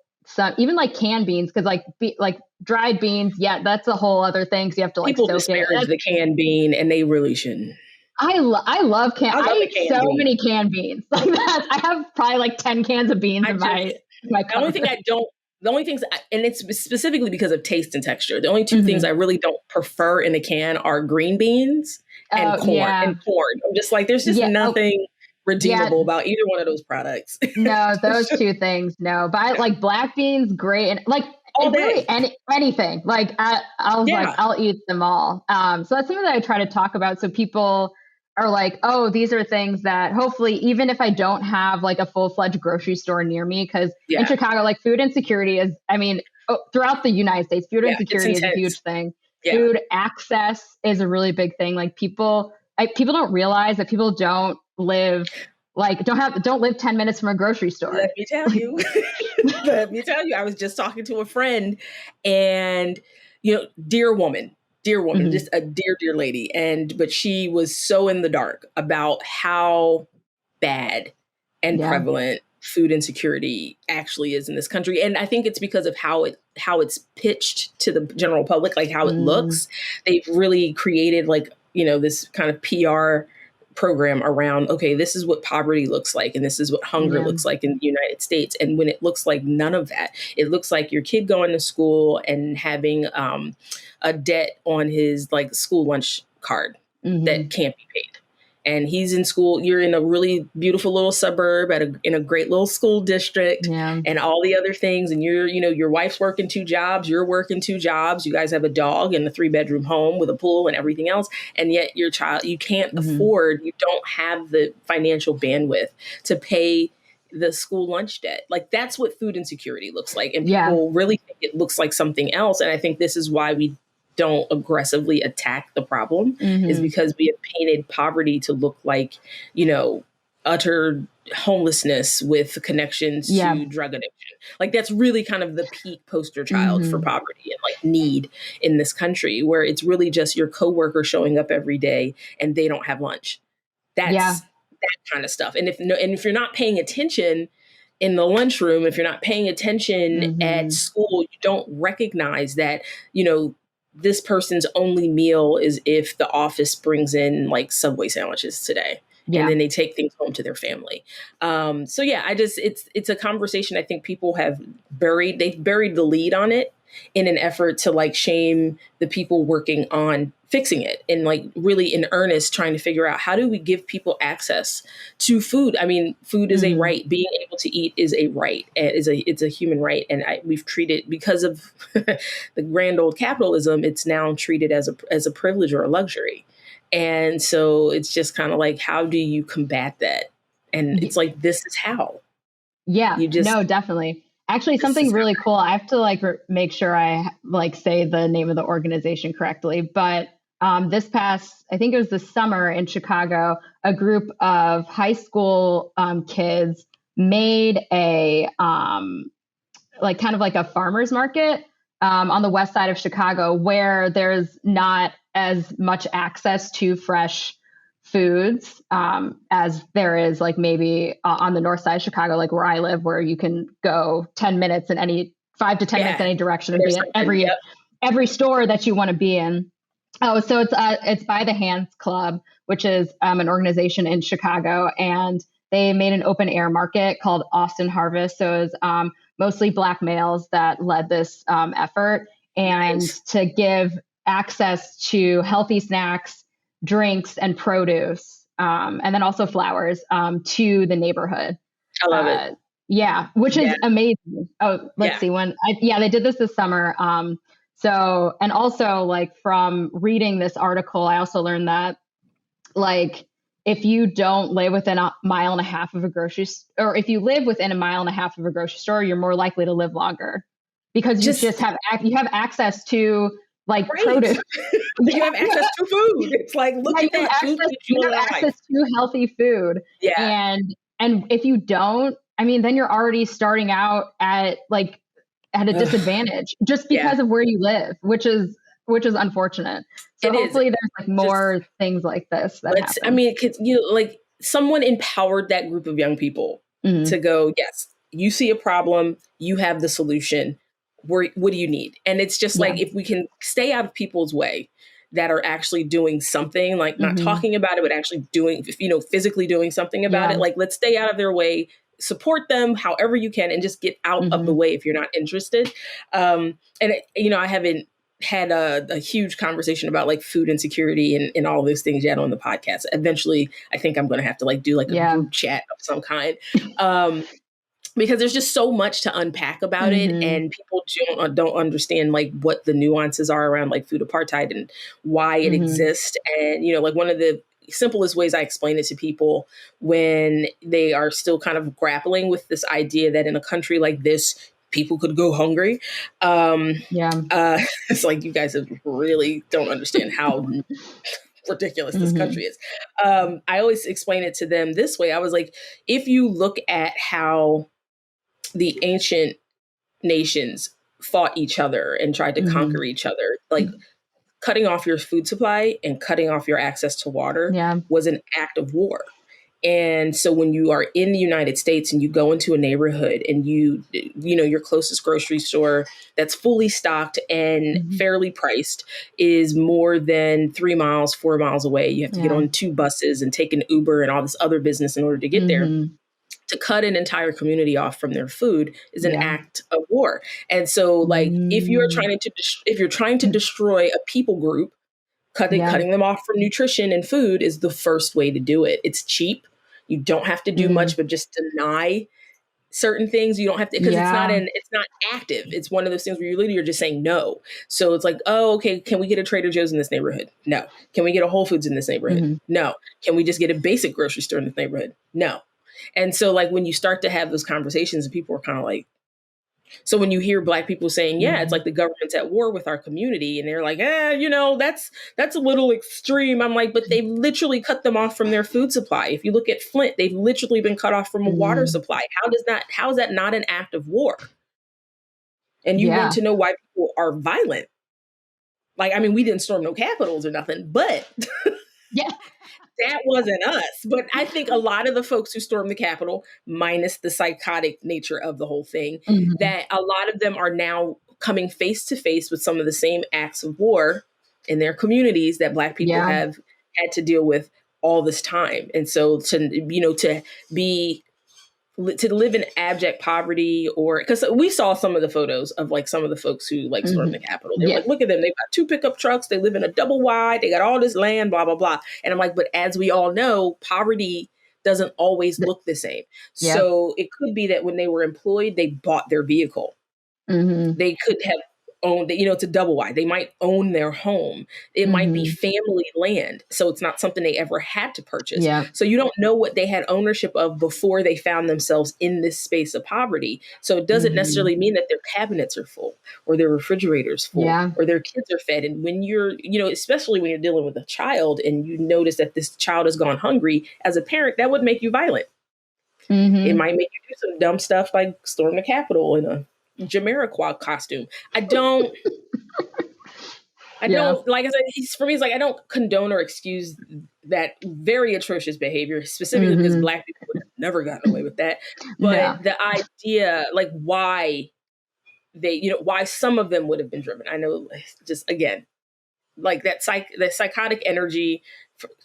even like canned beans, because like dried beans, that's a whole other thing. So you have to like people soak disparage the canned bean, and they really shouldn't. I love canned. I eat so many canned beans. Like that, I have probably like 10 cans of beans in my cupboard. The only things, and it's specifically because of taste and texture. The only two things I really don't prefer in a can are green beans and corn. I'm just like, there's just nothing redeemable about either one of those products. No, those two things, no. But I like black beans, great, and like really anything. Like I'll eat them all. So that's something that I try to talk about, so people are like, oh, these are things that hopefully, even if I don't have like a full-fledged grocery store near me, because in Chicago, like food insecurity is, I mean, throughout the United States, food insecurity is a huge thing. Food access is a really big thing. Like people don't realize that people don't live 10 minutes from a grocery store. Let me tell you, I was just talking to a friend, and dear woman, just a dear lady. But she was so in the dark about how bad and prevalent food insecurity actually is in this country. And I think it's because of how it's pitched to the general public, like how it looks. They've really created this kind of PR program around, okay, this is what poverty looks like, and this is what hunger looks like in the United States. And when it looks like none of that, it looks like your kid going to school and having a debt on his school lunch card that can't be paid. And he's in school. You're in a really beautiful little suburb in a great little school district and all the other things. And your wife's working 2 jobs. You're working 2 jobs. You guys have a dog and a 3-bedroom home with a pool and everything else. And yet your child, you can't afford, you don't have the financial bandwidth to pay the school lunch debt. That's what food insecurity looks like. And people really think it looks like something else. And I think this is why we don't aggressively attack the problem is because we have painted poverty to look like, utter homelessness with connections to drug addiction. That's really kind of the peak poster child for poverty and need in this country, where it's really just your coworker showing up every day and they don't have lunch. That's that kind of stuff. And if you're not paying attention in the lunchroom, if you're not paying attention at school, you don't recognize that, this person's only meal is if the office brings in Subway sandwiches today. Yeah. And then they take things home to their family. It's a conversation I think people have they've buried the lead on it in an effort to shame the people working on fixing it and really in earnest trying to figure out how do we give people access to food. I mean, food is a right. Being able to eat is a right. It's a human right. And we've treated, because of the grand old capitalism, it's now treated as a privilege or a luxury. And so it's just kind of how do you combat that? And it's this is how. Yeah, no, definitely. Actually, something really cool. I have to make sure I say the name of the organization correctly. But this past, I think it was this summer in Chicago, a group of high school kids made a kind of a farmer's market on the west side of Chicago, where there's not as much access to fresh foods as there is maybe on the north side of Chicago, where I live, where you can go 10 minutes in 5 to 10 minutes in any direction and be at every store that you want to be in. Oh, so it's By the Hands Club, which is an organization in Chicago, and they made an open air market called Austin Harvest. So it was mostly Black males that led this effort, and to give access to healthy snacks, drinks, and produce, and then also flowers to the neighborhood. I love it. Yeah, which is amazing. Oh, let's see. They did this summer. So, and also from reading this article, I also learned that if you don't live within a mile and a half of a grocery store, or if you live within a mile and a half of a grocery store, you're more likely to live longer because you have access to produce. You have access to food. It's look at that food. You have access to healthy food. Yeah. And if you don't, I mean, then you're already starting out at a disadvantage just because of where you live, which is unfortunate. So hopefully there's more things like this that happen. I mean, someone empowered that group of young people to go, yes, you see a problem, you have the solution. What do you need? And it's just if we can stay out of people's way that are actually doing something, not talking about it, but actually doing, physically doing something about it. Let's stay out of their way, support them however you can, and just get out of the way if you're not interested. I haven't had a huge conversation about food insecurity and all those things yet on the podcast. Eventually, I think I'm going to have to do a group chat of some kind. Because there's just so much to unpack about it, and people don't understand what the nuances are around food apartheid and why it exists. And one of the simplest ways I explain it to people when they are still kind of grappling with this idea that in a country like this, people could go hungry. It's you guys really don't understand how ridiculous this country is. I always explain it to them this way. I was if you look at how the ancient nations fought each other and tried to conquer each other. Like cutting off your food supply and cutting off your access to water was an act of war. And so when you are in the United States and you go into a neighborhood and you know, your closest grocery store that's fully stocked and fairly priced is more than 3 miles, 4 miles away. You have to get on 2 buses and take an Uber and all this other business in order to get there. To cut an entire community off from their food is an act of war. And so, like, if you're trying to destroy a people group, cutting them off from nutrition and food is the first way to do it. It's cheap. You don't have to do much, but just deny certain things. You don't have to, because it's not active. It's one of those things where you literally are just saying no. So it's like, oh, okay, can we get a Trader Joe's in this neighborhood? No. Can we get a Whole Foods in this neighborhood? No. Can we just get a basic grocery store in this neighborhood? No. And so, like, when you start to have those conversations and people are kind of like, so when you hear Black people saying, it's like the government's at war with our community, and they're like, you know, that's a little extreme. I'm like, but they've literally cut them off from their food supply. If you look at Flint, they've literally been cut off from a water supply. How is that not an act of war? And you want to know why people are violent. Like, I mean, we didn't storm no capitals or nothing, but that wasn't us. But I think a lot of the folks who stormed the Capitol, minus the psychotic nature of the whole thing, that a lot of them are now coming face to face with some of the same acts of war in their communities that Black people have had to deal with all this time. And so to live in abject poverty, or because we saw some of the photos of like some of the folks who like stormed the Capitol. They're like, look at them. They've got 2 pickup trucks. They live in a double wide. They got all this land, blah, blah, blah. And I'm like, but as we all know, poverty doesn't always look the same. So it could be that when they were employed, they bought their vehicle. They could have owned, it's a double wide. They might own their home. It might be family land. So it's not something they ever had to purchase. So you don't know what they had ownership of before they found themselves in this space of poverty. So it doesn't necessarily mean that their cabinets are full or their refrigerators full or their kids are fed. And when you're, especially when you're dealing with a child and you notice that this child has gone hungry, as a parent, that would make you violent. It might make you do some dumb stuff like storm the Capitol in a Jamiroquai costume. I don't, like I said, for me, it's like, I don't condone or excuse that very atrocious behavior, specifically because Black people would have never gotten away with that. But the idea, like why why some of them would have been driven. I know, just again, like that psychotic energy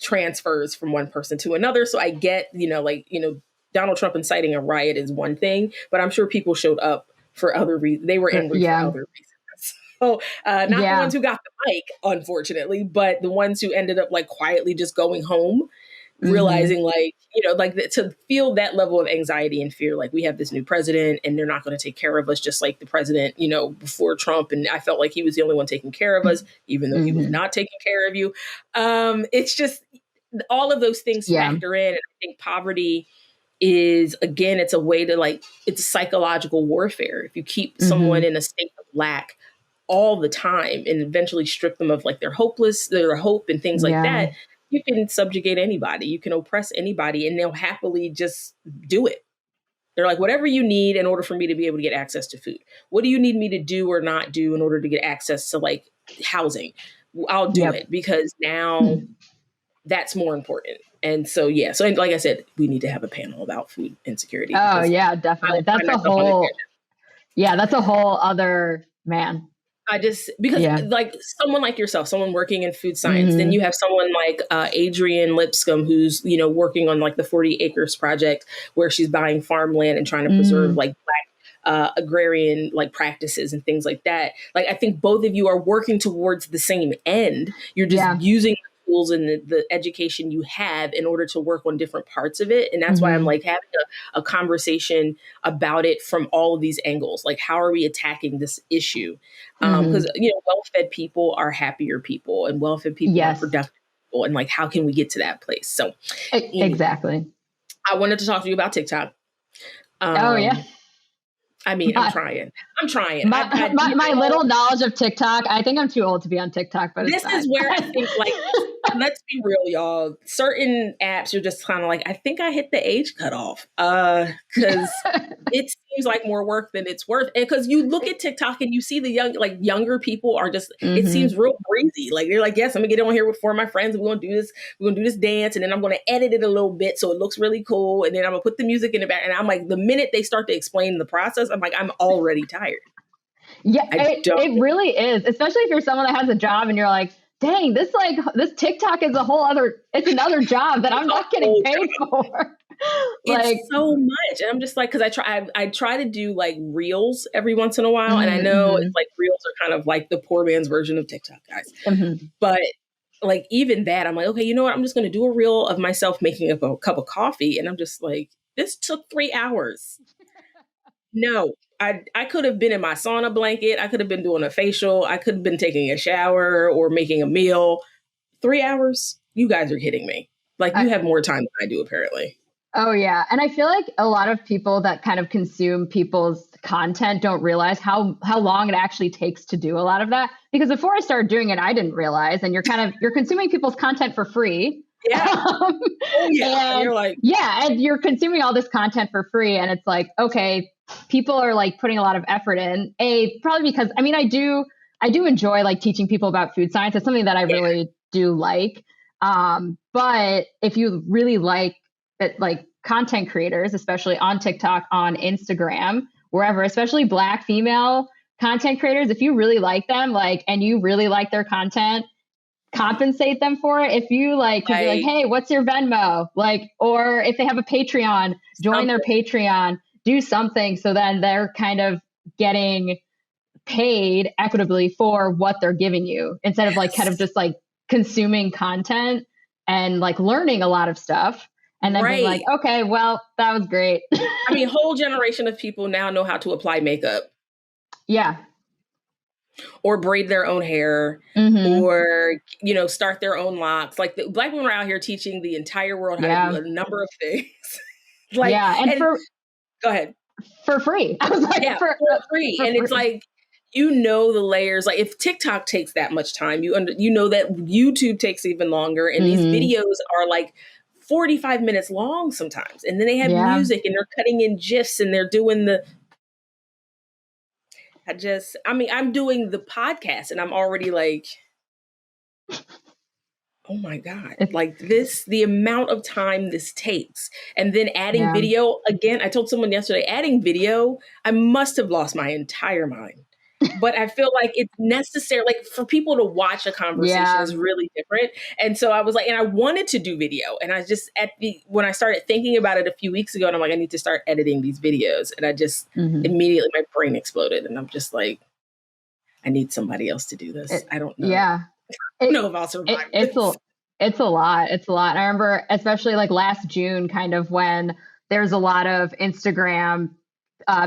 transfers from one person to another. So I get, Donald Trump inciting a riot is one thing, but I'm sure people showed up for other reasons. They were angry for other reasons. So not the ones who got the mic, unfortunately, but the ones who ended up like quietly just going home, realizing to feel that level of anxiety and fear, like we have this new president and they're not going to take care of us just like the president, before Trump. And I felt like he was the only one taking care of us, even though he was not taking care of you. It's just all of those things factor in. And I think poverty is, again, it's a way to it's psychological warfare. If you keep someone in a state of lack all the time and eventually strip them of like their hope and things like that, you can subjugate anybody, you can oppress anybody, and they'll happily just do it. They're like, whatever you need in order for me to be able to get access to food. What do you need me to do or not do in order to get access to like housing? I'll do it because now that's more important. And so, so like I said, we need to have a panel about food insecurity. Oh yeah, definitely. That's a whole other, man. Because like someone like yourself, someone working in food science, then you have someone like Adrienne Lipscomb, who's, working on like the 40 Acres project where she's buying farmland and trying to preserve like Black agrarian like practices and things like that. Like, I think both of you are working towards the same end. You're just using tools and the education you have in order to work on different parts of it. And that's why I'm like having a conversation about it from all of these angles. Like, how are we attacking this issue? Because, well-fed people are happier people and well-fed people are productive people. And like, how can we get to that place? So exactly. I wanted to talk to you about TikTok. I mean, I'm trying. My little knowledge of TikTok, I think I'm too old to be on TikTok, but this is where I think like let's be real, y'all. Certain apps, you're just kind of like, I think I hit the age cutoff. Because it seems like more work than it's worth. And because you look at TikTok and you see the younger people are just, it seems real breezy. Like they're like, yes, I'm gonna get on here with 4 of my friends. We're gonna do this. We're gonna do this dance, and then I'm gonna edit it a little bit so it looks really cool. And then I'm gonna put the music in the back. And I'm like, the minute they start to explain the process, I'm like, I'm already tired. Yeah, it really is. Especially if you're someone that has a job and you're like, dang, this TikTok is it's another job that I'm not getting paid for. Like, it's so much. And I'm just like, because I try to do like reels every once in a while. And I know it's like reels are kind of like the poor man's version of TikTok, guys. But like even that, I'm like, okay, you know what? I'm just going to do a reel of myself making a cup of coffee. And I'm just like, this took 3 hours. No, I could have been in my sauna blanket. I could have been doing a facial. I could have been taking a shower or making a meal. 3 hours? You guys are kidding me. Like you have more time than I do, apparently. Oh, yeah. And I feel like a lot of people that kind of consume people's content don't realize how long it actually takes to do a lot of that. Because before I started doing it, I didn't realize. And you're consuming people's content for free. Yeah. Oh, yeah. And you're like, yeah. And you're consuming all this content for free. And it's like, okay, people are like putting a lot of effort in. Probably because, I mean, I do enjoy like teaching people about food science. It's something that I really do like. But if you really like it, like content creators, especially on TikTok, on Instagram, wherever, especially Black female content creators, if you really like them, like, and you really like their content, compensate them for it. If you like, cause you're like, hey, what's your Venmo? Like, or if they have a Patreon, join their Patreon, do something. So then they're kind of getting paid equitably for what they're giving you instead of like kind of just like consuming content and like learning a lot of stuff. And then being like, okay, well, that was great. I mean, a whole generation of people now know how to apply makeup. Yeah. Or braid their own hair, or, you know, start their own locks. Like the Black women are out here teaching the entire world how to do a number of things. Like, and go ahead. For free. I was like, for free. And it's like, you know, the layers, like if TikTok takes that much time, you know that YouTube takes even longer. And these videos are like 45 minutes long sometimes. And then they have music and they're cutting in GIFs and they're doing I'm doing the podcast and I'm already like, oh my God, like the amount of time this takes. And then adding video again, I told someone yesterday, adding video, I must have lost my entire mind. But I feel like it's necessary, like for people to watch a conversation is really different. And so I was like, and I wanted to do video. And I just, when I started thinking about it a few weeks ago, and I'm like, I need to start editing these videos. And I just immediately, my brain exploded. And I'm just like, I need somebody else to do this. I don't know. Yeah. I don't know if I'll survive this. It's a lot. It's a lot. I remember, especially like last June, kind of when there's a lot of Instagram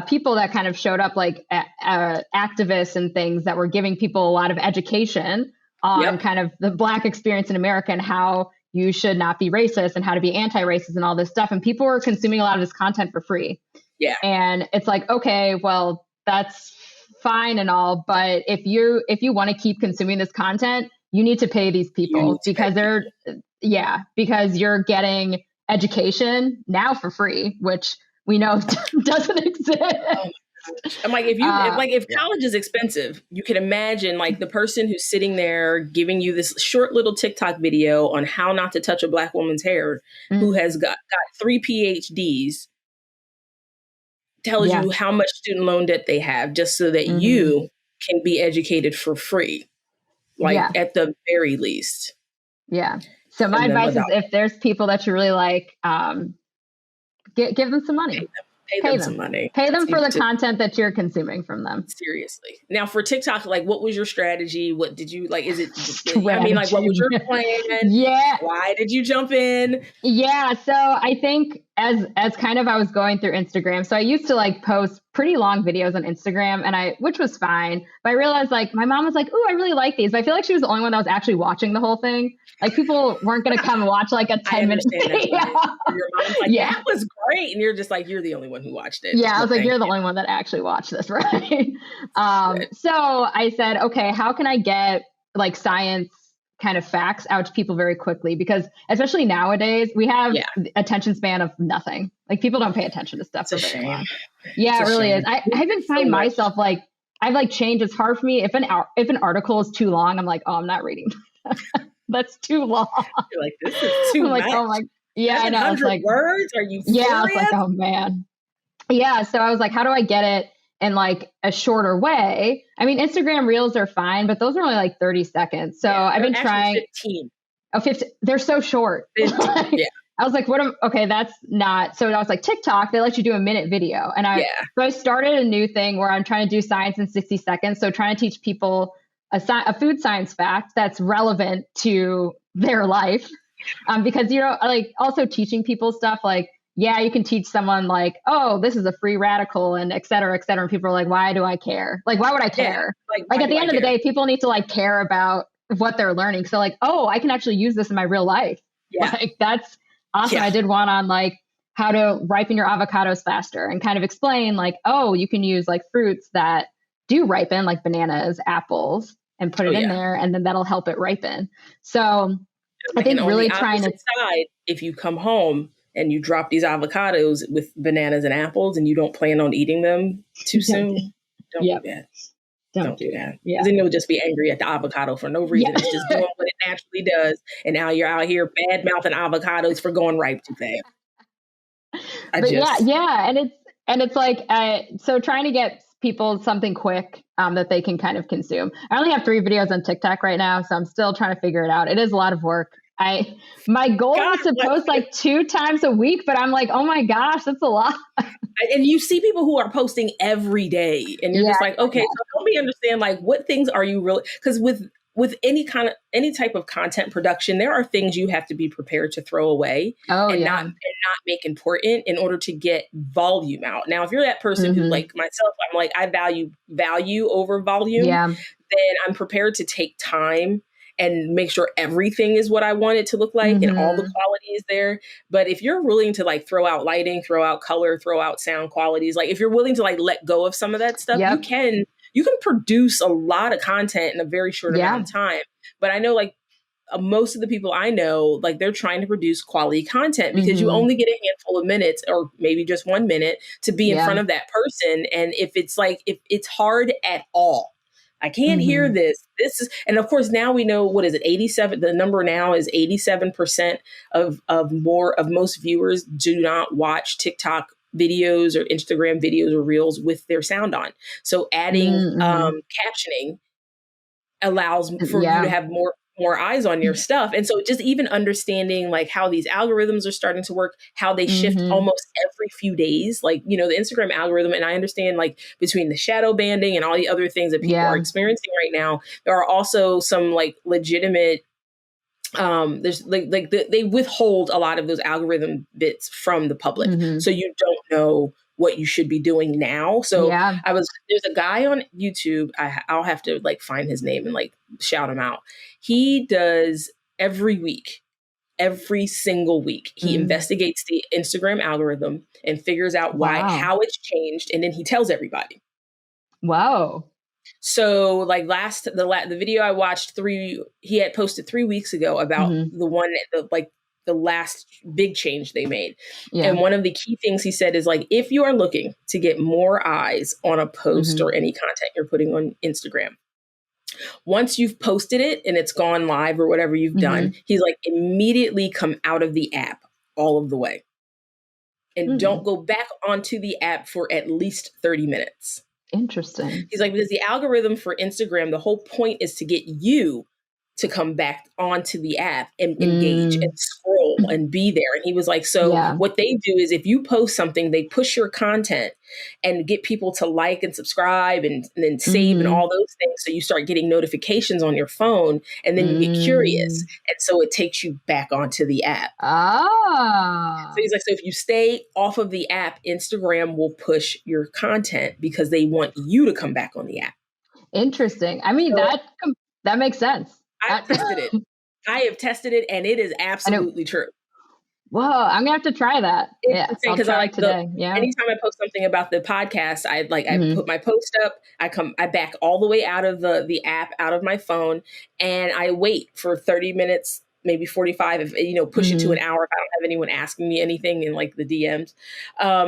people that kind of showed up like activists and things that were giving people a lot of education on kind of the Black experience in America and how you should not be racist and how to be anti-racist and all this stuff. And people were consuming a lot of this content for free. Yeah. And it's like, okay, well, that's fine and all. But if you want to keep consuming this content, you need to pay these people because because you're getting education now for free, which we know doesn't exist. Oh, I'm like, if college is expensive, you can imagine like the person who's sitting there giving you this short little TikTok video on how not to touch a Black woman's hair, who has got 3 PhDs, tells you how much student loan debt they have just so that you can be educated for free, like at the very least. Yeah. So my advice is if there's people that you really like, give them some money. Pay them some money. Pay them for the content that you're consuming from them. Seriously. Now for TikTok, like what was your strategy? What did you like? Is it, I mean, like what was your plan? Yeah. Why did you jump in? Yeah. So I think as kind of I was going through Instagram, so I used to like post pretty long videos on Instagram which was fine. But I realized like my mom was like, "Ooh, I really like these." But I feel like she was the only one that was actually watching the whole thing. Like people weren't going to come and watch like a 10-minute video. Your mom's like, that was great. And you're just like, you're the only one who watched it. Yeah. I was like, you're the only one that actually watched this, right? So I said, okay, how can I get like science kind of facts out to people very quickly, because especially nowadays we have attention span of nothing. Like people don't pay attention to stuff for very long. Yeah, it really is. I even find myself like, I've like changed. It's hard for me if an article is too long, I'm like, oh, I'm not reading. That's too long. You're like, this is too much. Like, oh my, yeah, I know. It's like words. Are you serious? Yeah, I was like, oh man. Yeah. So I was like, how do I get it in like a shorter way? I mean, Instagram reels are fine, but those are only like 30 seconds. So I've been trying 15. Oh, 50. They're so short. 15, yeah. I was like, okay, that's not. So I was like, TikTok, they let you do a minute video. And so I started a new thing where I'm trying to do science in 60 seconds. So trying to teach people a food science fact that's relevant to their life. Because, like also teaching people stuff like, yeah, you can teach someone like, oh, this is a free radical and et cetera, et cetera. And people are like, why do I care? Like, why would I care? Yeah. Like at the end of the day, people need to like care about what they're learning. So like, oh, I can actually use this in my real life. Yeah. Like that's awesome. Yeah. I did one on like how to ripen your avocados faster and kind of explain like, oh, you can use like fruits that do ripen, like bananas, apples, and put it in there, and then that'll help it ripen. So I think really trying to side, if you come home and you drop these avocados with bananas and apples and you don't plan on eating them too soon, don't do that. Don't do that. Yeah. Then you'll just be angry at the avocado for no reason. It's just doing what it naturally does. And now you're out here bad mouthing avocados for going ripe too fast. And it's like, so trying to get people something quick that they can kind of consume. I only have 3 videos on TikTok right now, so I'm still trying to figure it out. It is a lot of work. My goal was to post like 2 times a week, but I'm like, oh my gosh, that's a lot. And you see people who are posting every day, and you're just like, okay, so help me understand, like, what things are you really? Because with any type of content production, there are things you have to be prepared to throw away and not make important in order to get volume out. Now, if you're that person who, like myself, I'm like, I value over volume, then I'm prepared to take time and make sure everything is what I want it to look like and all the quality is there. But if you're willing to like throw out lighting, throw out color, throw out sound qualities, like if you're willing to like let go of some of that stuff, you can produce a lot of content in a very short amount of time. But I know like most of the people I know, like they're trying to produce quality content because you only get a handful of minutes or maybe just 1 minute to be in front of that person. And if it's hard at all, I can't hear this. This is, and of course now we know, what is it? 87. The number now is 87% of most viewers do not watch TikTok videos or Instagram videos or reels with their sound on. So adding captioning allows for you to have more eyes on your stuff. And so just even understanding like how these algorithms are starting to work, how they shift almost every few days, like, the Instagram algorithm. And I understand like between the shadow banding and all the other things that people are experiencing right now, there are also some like legitimate, there's like they withhold a lot of those algorithm bits from the public. So you don't know what you should be doing now. So there's a guy on YouTube, I'll have to like find his name and like shout him out. He does every single week, he investigates the Instagram algorithm and figures out how it's changed. And then he tells everybody. Wow. So like the video I watched he had posted 3 weeks ago about the last big change they made. Yeah. And one of the key things he said is like, if you are looking to get more eyes on a post or any content you're putting on Instagram, once you've posted it and it's gone live or whatever you've done, he's like, immediately come out of the app all of the way and don't go back onto the app for at least 30 minutes. Interesting. He's like, because the algorithm for Instagram, the whole point is to get you to come back onto the app and engage and scroll and be there. And he was like, so what they do is if you post something, they push your content and get people to like and subscribe and then save and all those things. So you start getting notifications on your phone and then you get curious. And so it takes you back onto the app. So he's like, so if you stay off of the app, Instagram will push your content because they want you to come back on the app. Interesting. I mean, that makes sense. I've tested it. I have tested it and it is absolutely true. Whoa, I'm gonna have to try that. It's Yeah, insane I'll because I try it like the today. Yeah. anytime I post something about the podcast, I Hmm. put my post up, I back all the way out of the app, out of my phone, and I wait for 30 minutes, maybe 45, if push it to an Hmm. hour if I don't have anyone asking me anything in like the DMs.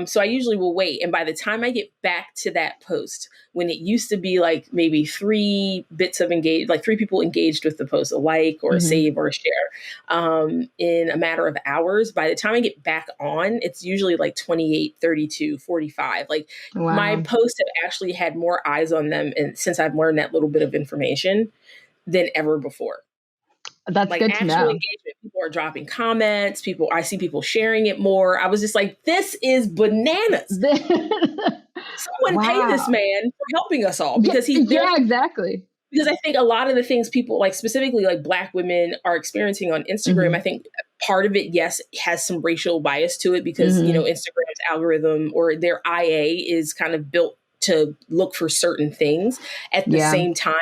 So I usually will wait. And by the time I get back to that post, when it used to be like maybe three bits of engage, like three people engaged with the post, a like or a Hmm. save or a share, in a matter of hours. By the time I get back on, it's usually like 28, 32, 45. Like my Wow, posts have actually had more eyes on them, and since I've learned that little bit of information, than ever before. that's Like good to actual know. engagement, people are dropping comments, I see people sharing it more. I was just like, this is bananas. Someone pay this Wow. man for helping us all, Yeah, because yeah, exactly. I think a lot of the things people, like specifically like Black women, are experiencing on Instagram, I Hmm. think part of it, yes, has some racial bias to it, because Hmm. Instagram's algorithm or their IA is kind of built to look for certain things. At the Yeah. same time,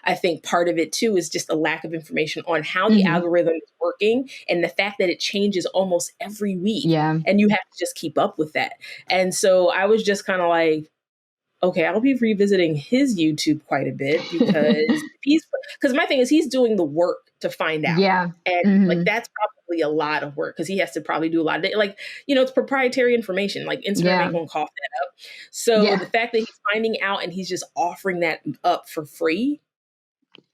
I think part of it too is just a lack of information on how the Hmm. algorithm is working, and the fact that it changes almost every week, Yeah. and you have to just keep up with that. And so I was just kind of like, okay, I'll be revisiting his YouTube quite a bit, because my thing is he's doing the work to find out. Yeah. And like Hmm. that's probably a lot of work, because he has to probably do a lot of it. Like, it's proprietary information. Like Instagram ain't Yeah. gonna cough that up. So Yeah. the fact that he's finding out and he's just offering that up for free,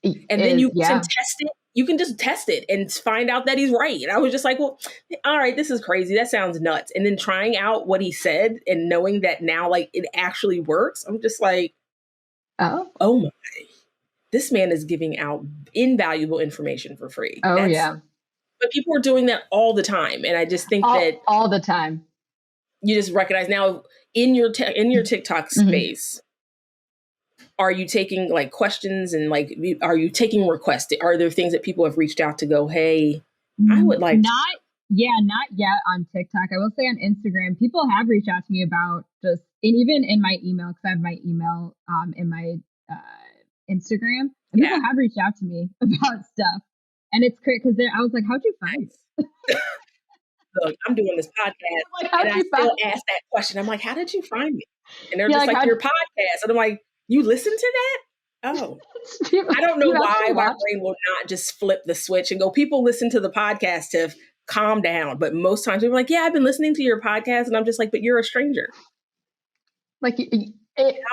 and then Is you can yeah. test it. You can just test it and find out that he's right. And I was just like, well, all right, this is crazy. That sounds nuts. And then trying out what he said and knowing that now, like, it actually works, I'm just like, Oh. oh my, this man is giving out invaluable information for free. Oh yeah. But people are doing that all the time. And I just think that All the time. you just recognize now in your TikTok Hmm. space, are you taking like questions, and like, are you taking requests? Are there things that people have reached out to go, hey, I would like to. Not, yeah, not yet on TikTok. I will say on Instagram, people have reached out to me about just, and even in my email, because I have my email in my Instagram, and Yeah, people have reached out to me about stuff. And it's great because I was like, how'd you find nice. Look, I'm doing this podcast, it? Like, and how'd I you find still ask that question. I'm like, how did you find me? And they're You're just like, like, how'd your podcast. And I'm like, you listen to that? Oh, I don't know you why actually my watch? brain will not just flip the switch and go, people listen to the podcast to calm down. But most times people are like, yeah, I've been listening to your podcast. And I'm just like, but you're a stranger. Like, How?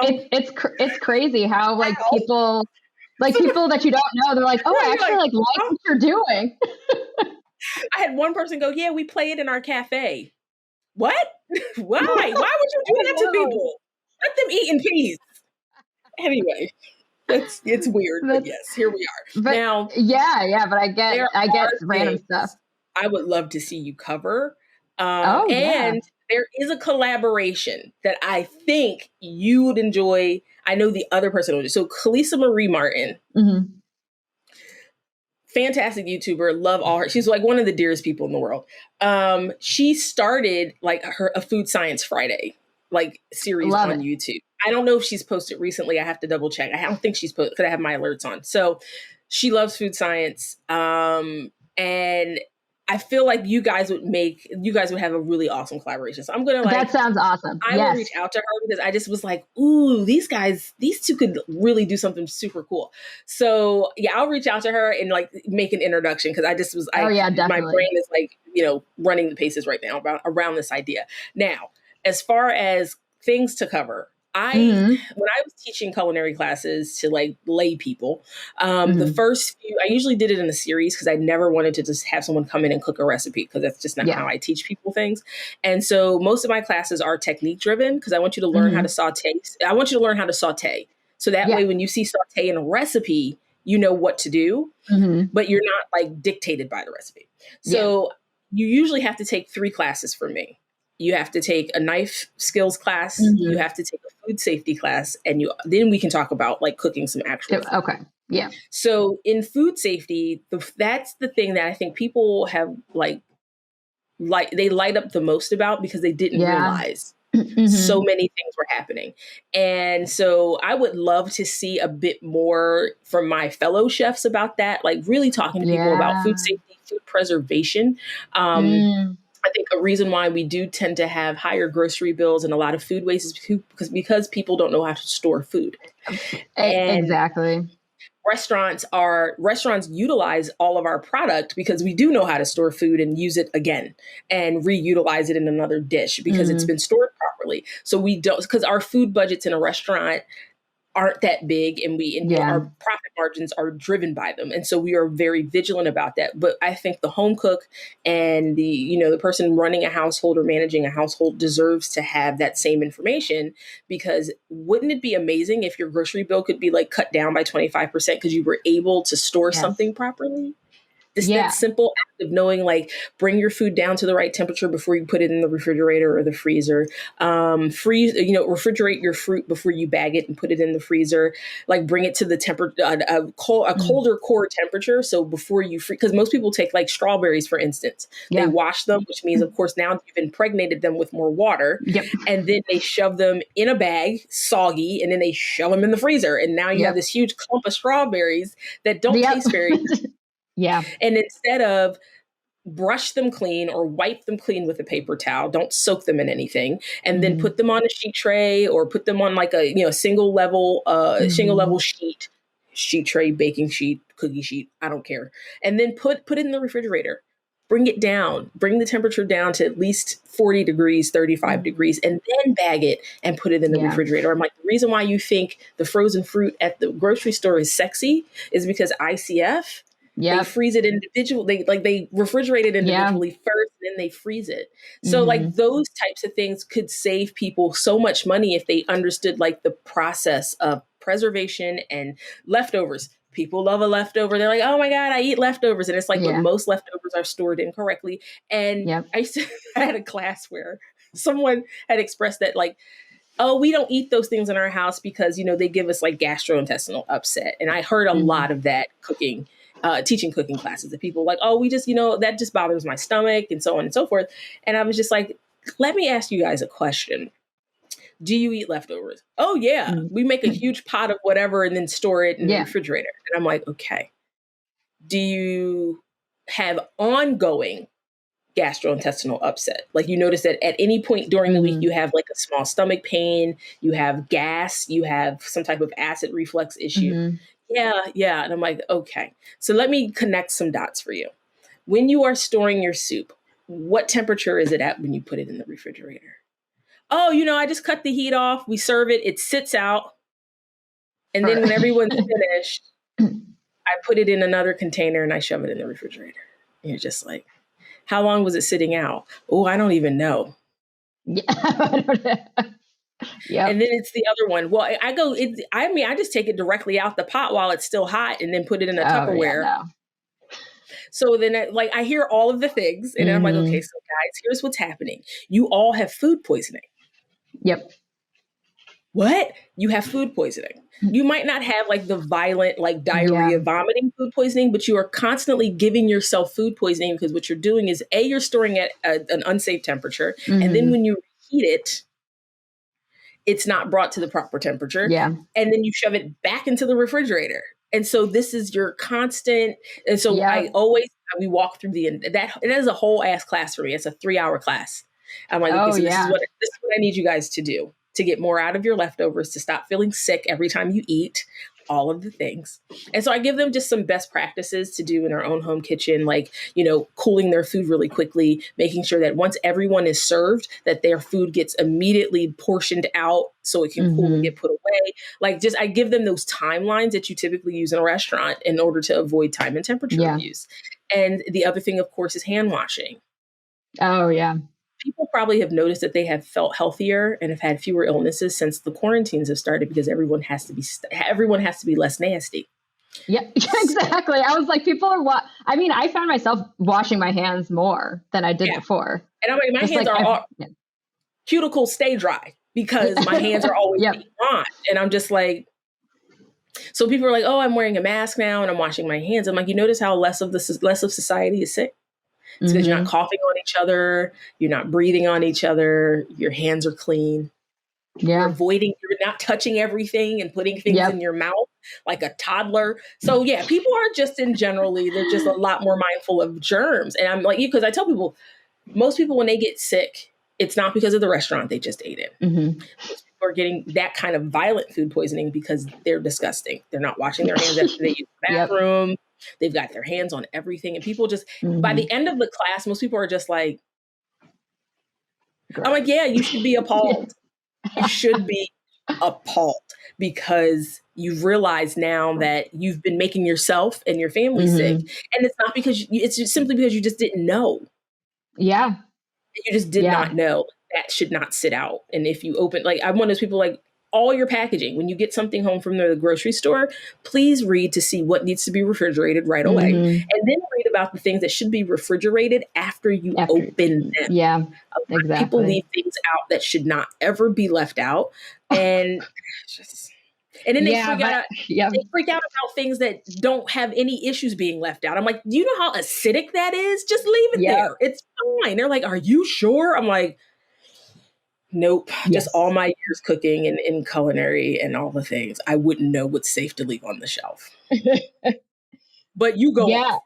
it's crazy how How? people that you don't know, they're like, oh, I Right, you're actually like, like huh? what you're doing. I had one person go, yeah, we play it in our cafe. What? Why? Why would you do Oh that to no. people? Let them eat in peace. Anyway, it's weird, but That's yes, here we are. But Now, yeah, but there I get are random stuff. things I would love to see you cover. Oh yeah. And there is a collaboration that I think you would enjoy. I know the other person would. So Khaleesa Marie Martin, Hmm. fantastic YouTuber, love all her. She's like one of the dearest people in the world. She started like a Food Science Friday like series Love on it. YouTube. I don't know if she's posted recently. I have to double check. I don't think she's posted because I have my alerts on. So she loves food science. And I feel like you guys would have a really awesome collaboration. So I'm gonna That like sounds awesome. I will Yes. reach out to her because I just was like, ooh, these two could really do something super cool. So yeah, I'll reach out to her and like make an introduction because Oh yeah, my brain definitely. is like, running the paces right now around this idea. Now, as far as things to cover, Hmm. when I was teaching culinary classes to like lay people, the Hmm. first few I usually did it in a series because I never wanted to just have someone come in and cook a recipe because that's just not Yeah. how I teach people things. And so most of my classes are technique driven because I want you to learn how to Hmm. saute. I want you to learn how to saute. So that Yeah. way, when you see saute in a recipe, you know what to do, Hmm. but you're not like dictated by the recipe. Yeah. So you usually have to take 3 classes from me. You have to take a knife skills class, you Hmm. have to take a food safety class, and then we can talk about like cooking some actual food. Okay. Yeah. So in food safety, that's the thing that I think people have like they light up the most about because they didn't Yeah. realize so Hmm. many things were happening. And so I would love to see a bit more from my fellow chefs about that, like really talking to people about Yeah. food safety, food preservation. Um, Mm. I think a reason why we do tend to have higher grocery bills and a lot of food waste is because people don't know how to store food. And Exactly. restaurants utilize all of our product because we do know how to store food and use it again and reutilize it in another dish because it's been stored properly. So we don't, because our food budgets in a restaurant aren't that big, and our profit margins are driven by them. And so we are very vigilant about that. But I think the home cook and the person running a household or managing a household deserves to have that same information, because wouldn't it be amazing if your grocery bill could be like cut down by 25% because you were able to store something properly? That simple act of knowing, like, bring your food down to the right temperature before you put it in the refrigerator or the freezer. Refrigerate your fruit before you bag it and put it in the freezer. Like, bring it to the a colder core temperature. So before you because most people take, like, strawberries, for instance, they wash them, which means, of course, now you've impregnated them with more water, and then they shove them in a bag, soggy, and then they shove them in the freezer, and now you have this huge clump of strawberries that don't taste very good. Yeah. And instead of brush them clean or wipe them clean with a paper towel, don't soak them in anything, and then put them on a sheet tray or put them on like a single level sheet tray, baking sheet, cookie sheet, I don't care. And then put it in the refrigerator. Bring it down, bring the temperature down to at least 40 degrees, 35 degrees, and then bag it and put it in the refrigerator. I'm like, the reason why you think the frozen fruit at the grocery store is sexy is because ICF, they freeze it individually. They refrigerate it individually first, and then they freeze it. So like those types of things could save people so much money if they understood, like, the process of preservation and leftovers. People love a leftover. They're like, oh my God, I eat leftovers. And it's like, but most leftovers are stored incorrectly. And I had a class where someone had expressed that, like, oh, we don't eat those things in our house because, they give us like gastrointestinal upset. And I heard a lot of that teaching cooking classes, that people like, oh, we just, that just bothers my stomach, and so on and so forth. And I was just like, let me ask you guys a question. Do you eat leftovers? Oh yeah. We make a huge pot of whatever and then store it in the refrigerator. And I'm like, okay. Do you have ongoing gastrointestinal upset? Like, you notice that at any point during the week, you have like a small stomach pain, you have gas, you have some type of acid reflux issue. Yeah. And I'm like, okay, so let me connect some dots for you. When you are storing your soup, what temperature is it at when you put it in the refrigerator? Oh, I just cut the heat off. We serve it. It sits out. And then when everyone's finished, I put it in another container and I shove it in the refrigerator. And you're just like, how long was it sitting out? Oh, I don't even know. Yeah. And then it's the other one. Well, I just take it directly out the pot while it's still hot and then put it in a Tupperware. Yeah, no. So then I hear all of the things, and then I'm like, okay, so guys, here's what's happening. You all have food poisoning. Yep. What? You have food poisoning. You might not have like the violent, like diarrhea, vomiting food poisoning, but you are constantly giving yourself food poisoning because what you're doing is you're storing at an unsafe temperature. And then when you reheat it, it's not brought to the proper temperature. Yeah. And then you shove it back into the refrigerator. And so this is your constant. And so we walk through that is a whole ass class for me. It's a 3-hour class. I'm like, okay, so this is what I need you guys to do to get more out of your leftovers, to stop feeling sick every time you eat, all of the things. And so I give them just some best practices to do in their own home kitchen, like, cooling their food really quickly, making sure that once everyone is served, that their food gets immediately portioned out so it can cool and get put away. Like, I give them those timelines that you typically use in a restaurant in order to avoid time and temperature abuse. And the other thing, of course, is hand washing. Oh, yeah. People probably have noticed that they have felt healthier and have had fewer illnesses since the quarantines have started, because everyone has to be less nasty. Yeah, exactly. I was like, people are I found myself washing my hands more than I did before. And I'm like, my hands are cuticles stay dry because my hands are always on. And I'm just like, so people are like, oh, I'm wearing a mask now and I'm washing my hands. I'm like, you notice how less of society is sick? It's because you're not coughing on each other. You're not breathing on each other. Your hands are clean. Yeah. You're not touching everything and putting things in your mouth like a toddler. So people are just they're just a lot more mindful of germs. And I'm like, because I tell people, Most people, when they get sick, it's not because of the restaurant they just ate in. Mm-hmm. Most people are getting that kind of violent food poisoning because they're disgusting. They're not washing their hands after they use the Yep. bathroom. They've got their hands on everything. And people just, by the end of the class, most people are just like, I'm like, yeah, you should be appalled. You should be appalled because you've realized now that you've been making yourself and your family sick. And it's not because it's just simply because you just didn't know. Yeah. You just did not know that should not sit out. And if you open, like, I'm one of those people, like, all your packaging, when you get something home from the grocery store, please read to see what needs to be refrigerated right away. And then read about the things that should be refrigerated after you open them. Yeah, exactly. People leave things out that should not ever be left out. And then they freak out. They freak out about things that don't have any issues being left out. I'm like, do you know how acidic that is? Just leave it there. It's fine. They're like, are you sure? I'm like, nope. Just all my years cooking and in culinary and all the things, I wouldn't know what's safe to leave on the shelf. But you go off.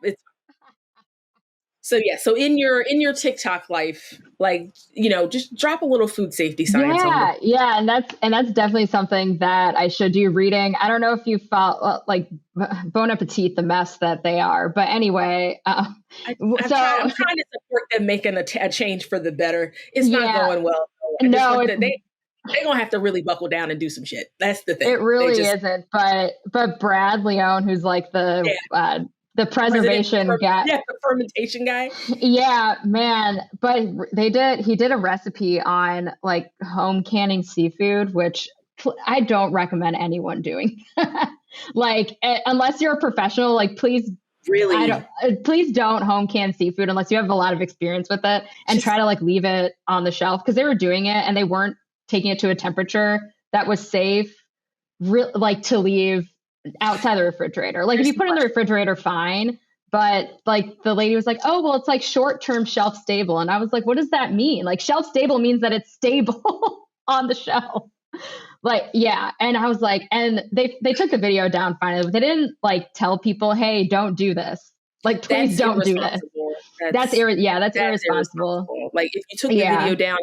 So in your TikTok life, like, you know, just drop a little food safety science. And that's definitely something that I should do reading. I don't know if you felt like Bon Appetit, the mess that they are, but anyway. I'm trying to support them making a change for the better. It's not going well. No, they're gonna have to really buckle down and do some shit. That's the thing. It really isn't. But Brad Leone, who's like the preservation guy. Yeah, the fermentation guy. Yeah, man. But he did a recipe on like home canning seafood, which I don't recommend anyone doing. Like, unless you're a professional, like, please don't home can seafood unless you have a lot of experience with it, and try to like leave it on the shelf, because they were doing it and they weren't taking it to a temperature that was safe, like, to leave outside the refrigerator. Like, if you put it in the refrigerator, fine. But like, the lady was like, oh, well, it's like short-term shelf stable. And I was like, what does that mean? Like, shelf stable means that it's stable on the shelf. Like, yeah. And I was like, and they took the video down finally, but they didn't like tell people, hey, don't do this. Like, please don't do this. That's irresponsible. Like, if you took the video down,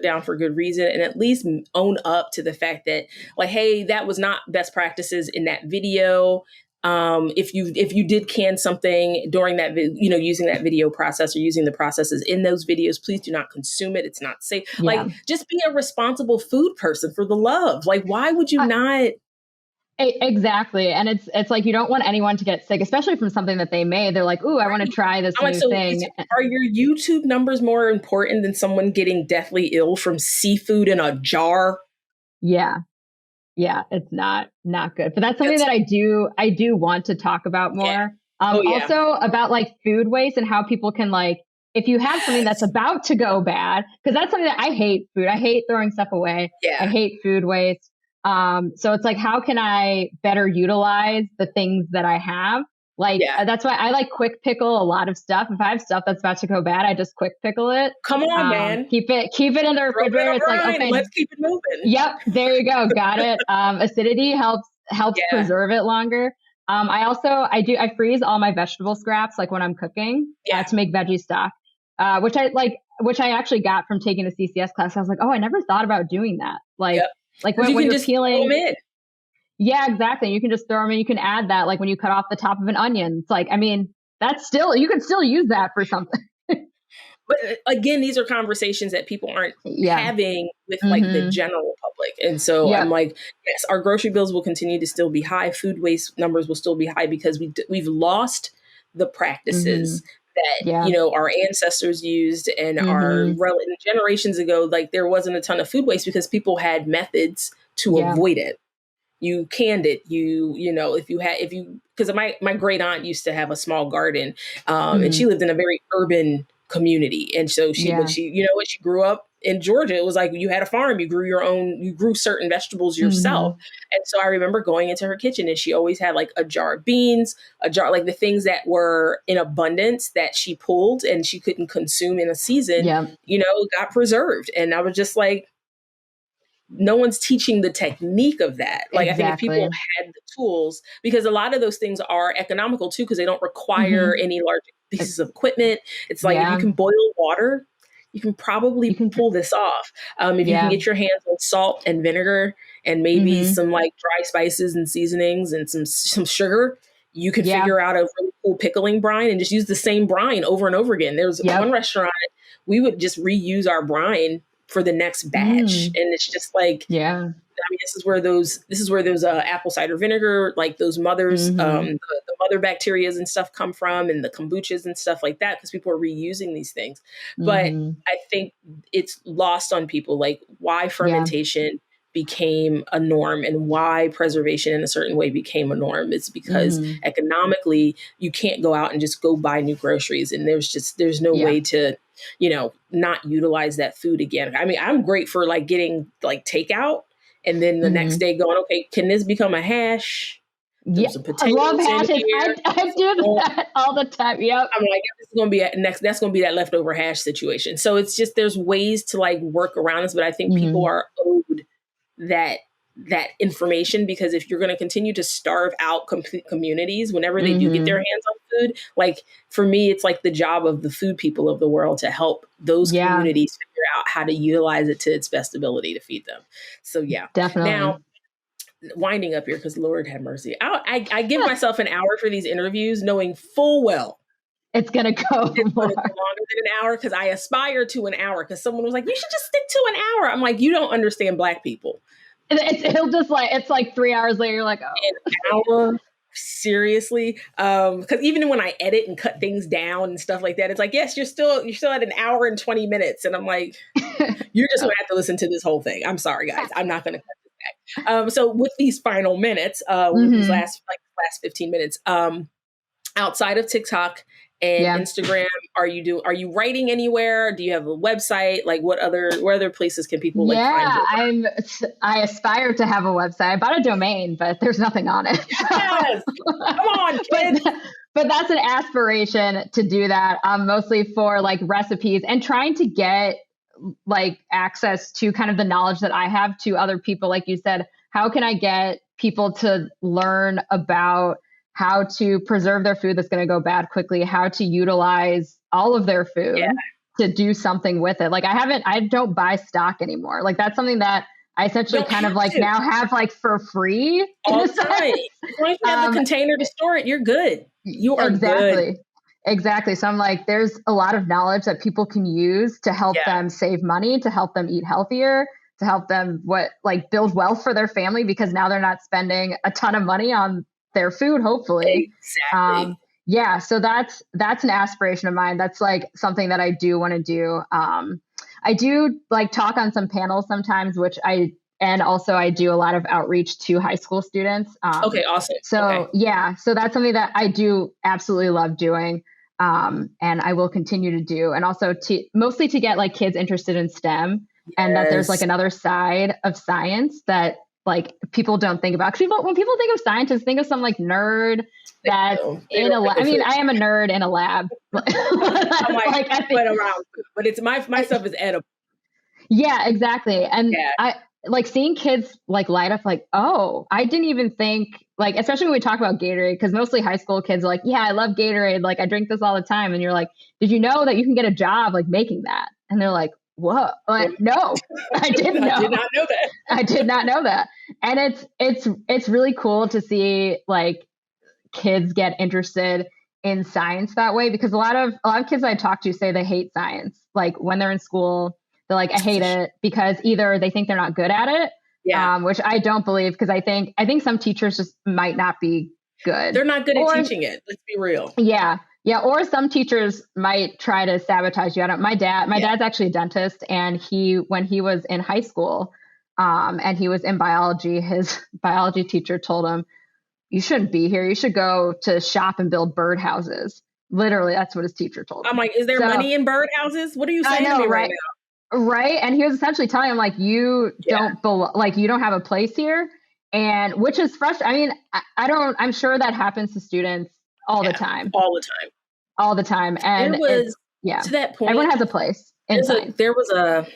down for good reason, and at least own up to the fact that, like, hey, that was not best practices in that video. If you did can something during that, using that video process or using the processes in those videos, please do not consume it. It's not safe. Yeah. Like, just be a responsible food person, for the love. Like, why would you not? Exactly. And it's like, you don't want anyone to get sick, especially from something that they made. They're like, ooh, I want to try this new thing. Are your YouTube numbers more important than someone getting deathly ill from seafood in a jar? Yeah. Yeah, it's not good. But that's something that I do want to talk about more. Yeah. Also about like food waste and how people can, like, if you have something that's about to go bad, because that's something that I hate food. I hate throwing stuff away. Yeah. I hate food waste. So it's like, how can I better utilize the things that I have? Like, that's why I like quick pickle a lot of stuff. If I have stuff that's about to go bad, I just quick pickle it. Come on, man. Keep it in the refrigerator. It's like, okay, let's keep it moving. Yep. There you go. Got it. Acidity helps preserve it longer. I freeze all my vegetable scraps, like when I'm cooking, to make veggie stock, which I actually got from taking a CCS class. I was like, oh, I never thought about doing that. Like, like when you're just peeling. Yeah, exactly. You can just throw them in. You can add that, like when you cut off the top of an onion. It's like, I mean, you can still use that for something. But again, these are conversations that people aren't having with like the general public. And so I'm like, yes, our grocery bills will continue to still be high. Food waste numbers will still be high because we've lost the practices that, our ancestors used and our generations ago. Like, there wasn't a ton of food waste because people had methods to avoid it. You canned it, because my great aunt used to have a small garden, and she lived in a very urban community. And so when she grew up in Georgia, it was like, you had a farm, you grew certain vegetables yourself. And so I remember going into her kitchen and she always had like a jar of beans, like the things that were in abundance that she pulled and she couldn't consume in a season, got preserved. And I was just like, no one's teaching the technique of that. Like, exactly. I think if people had the tools, because a lot of those things are economical too, because they don't require any large pieces of equipment. It's like, if you can boil water you can probably You can, pull this off. If you can yeah. get your hands on salt and vinegar and maybe some like dry spices and seasonings and some sugar, you could Yeah. figure out a really cool pickling brine and just use the same brine over and over again. There's one restaurant, we would just reuse our brine for the next batch. And it's just like, yeah. I mean, this is where those apple cider vinegar, like those mothers, the mother bacterias and stuff come from, and the kombuchas and stuff like that, because people are reusing these things. But I think it's lost on people, like why fermentation became a norm and why preservation in a certain way became a norm. It's because economically you can't go out and just go buy new groceries, and there's no way to, you know, not utilize that food again. I mean, I'm great for like getting like takeout. And then the next day going, okay, can this become a hash? Yeah, some I love potatoes in hashes. here. I do that all the time. Yep. I'm like, this is going to be that's going to be that leftover hash situation. So it's just, there's ways to like work around this, but I think people are owed that information, because if you're going to continue to starve out communities whenever they do get their hands on food, like for me, it's like the job of the food people of the world to help those communities figure out how to utilize it to its best ability to feed them. So yeah, definitely. Now, winding up here, because Lord have mercy, I give myself an hour for these interviews, knowing full well it's gonna go longer than an hour, because I aspire to an hour. Because someone was like, "You should just stick to an hour." I'm like, "You don't understand Black people." He'll just like, it's like 3 hours later, you're like, oh, an hour. Seriously, because even when I edit and cut things down and stuff like that, it's like, yes, you're still at an hour and 20 minutes, and I'm like, you're just gonna have to listen to this whole thing. I'm sorry, guys, I'm not gonna cut this back. So with these final minutes, these last 15 minutes, outside of TikTok and Instagram, are you writing anywhere? Do you have a website? Like what other places can people like find you? I aspire to have a website. I bought a domain, but there's nothing on it. Yes. Come on, kids. But that's an aspiration to do that, mostly for like recipes and trying to get like access to kind of the knowledge that I have to other people. Like you said, how can I get people to learn about how to preserve their food that's going to go bad quickly, how to utilize all of their food to do something with it. Like I don't buy stock anymore. Like that's something that I essentially kind of like now have like for free. All the time. As long as you have the container to store it, you're good. You are good. Exactly. So I'm like, there's a lot of knowledge that people can use to help them save money, to help them eat healthier, to help them build wealth for their family, because now they're not spending a ton of money on their food, hopefully. Exactly. So that's an aspiration of mine. That's like something that I do want to do. I do like talk on some panels sometimes, and also I do a lot of outreach to high school students. Okay, awesome. So so that's something that I do absolutely love doing. And I will continue to do, and also mostly to get like kids interested in STEM, and that there's like another side of science that like people don't think about. Because when people think of scientists, think of some like nerd that's in a lab. I mean, I am a nerd in a lab. I'm like I think around, but it's my stuff is edible. Yeah, exactly. And I like seeing kids like light up like, oh, I didn't even think, like, especially when we talk about Gatorade, because mostly high school kids are like, yeah, I love Gatorade. Like I drink this all the time. And you're like, did you know that you can get a job like making that? And they're like, what? Like, no, I didn't know. I did not know that. I did not know that. And it's really cool to see like kids get interested in science that way, because a lot of kids I talk to say they hate science. Like when they're in school, they're like, I hate it, because either they think they're not good at it, which I don't believe, because I think some teachers just might not be good. They're not good at teaching it. Let's be real. Yeah. Yeah. Or some teachers might try to sabotage you. My dad's actually a dentist, and when he was in high school, and he was in biology, his biology teacher told him, you shouldn't be here. You should go to shop and build birdhouses. Literally, that's what his teacher told him. I'm like, is there money in birdhouses? What are you saying to me right now? Right. And he was essentially telling him like, you don't you don't have a place here. And which is frustrating. I mean, I'm sure that happens to students all the time. And it was, to that point, everyone has a place. There was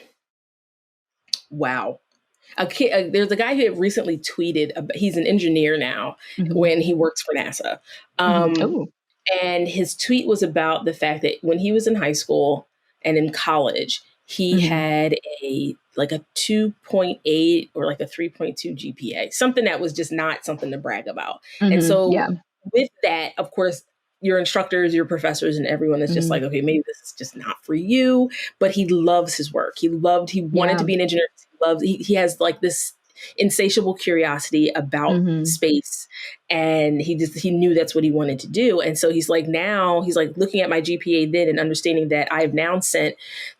a kid, there's a guy who had recently tweeted, he's an engineer now when he works for NASA. And his tweet was about the fact that when he was in high school and in college, he had a 2.8 or like a 3.2 GPA, something that was just not something to brag about. And so Yeah. with that, of course, your instructors, your professors, and everyone is just like, okay, maybe this is just not for you. But he loves his work. He wanted to be an engineer. He has like this insatiable curiosity about space, and he knew that's what he wanted to do. And so he's like looking at my GPA then and understanding that I've now sent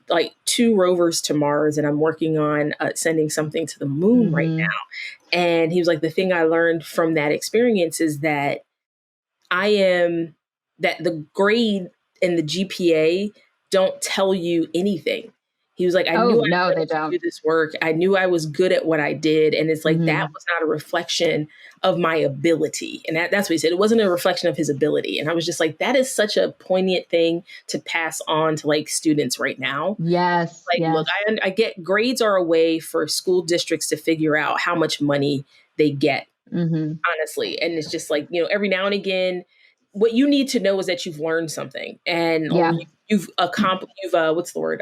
like 2 rovers to Mars, and I'm working on sending something to the moon right now. And he was like, the thing I learned from that experience is that that the grade and the GPA don't tell you anything. He was like, I knew I wanted to do this work. I knew I was good at what I did. And it's like, that was not a reflection of my ability. And that's what he said. It wasn't a reflection of his ability. And I was just like, that is such a poignant thing to pass on to like students right now. Yes. Like, look, I get grades are a way for school districts to figure out how much money they get, honestly. And it's just like, every now and again, what you need to know is that you've learned something, and you've accomplished, what's the word?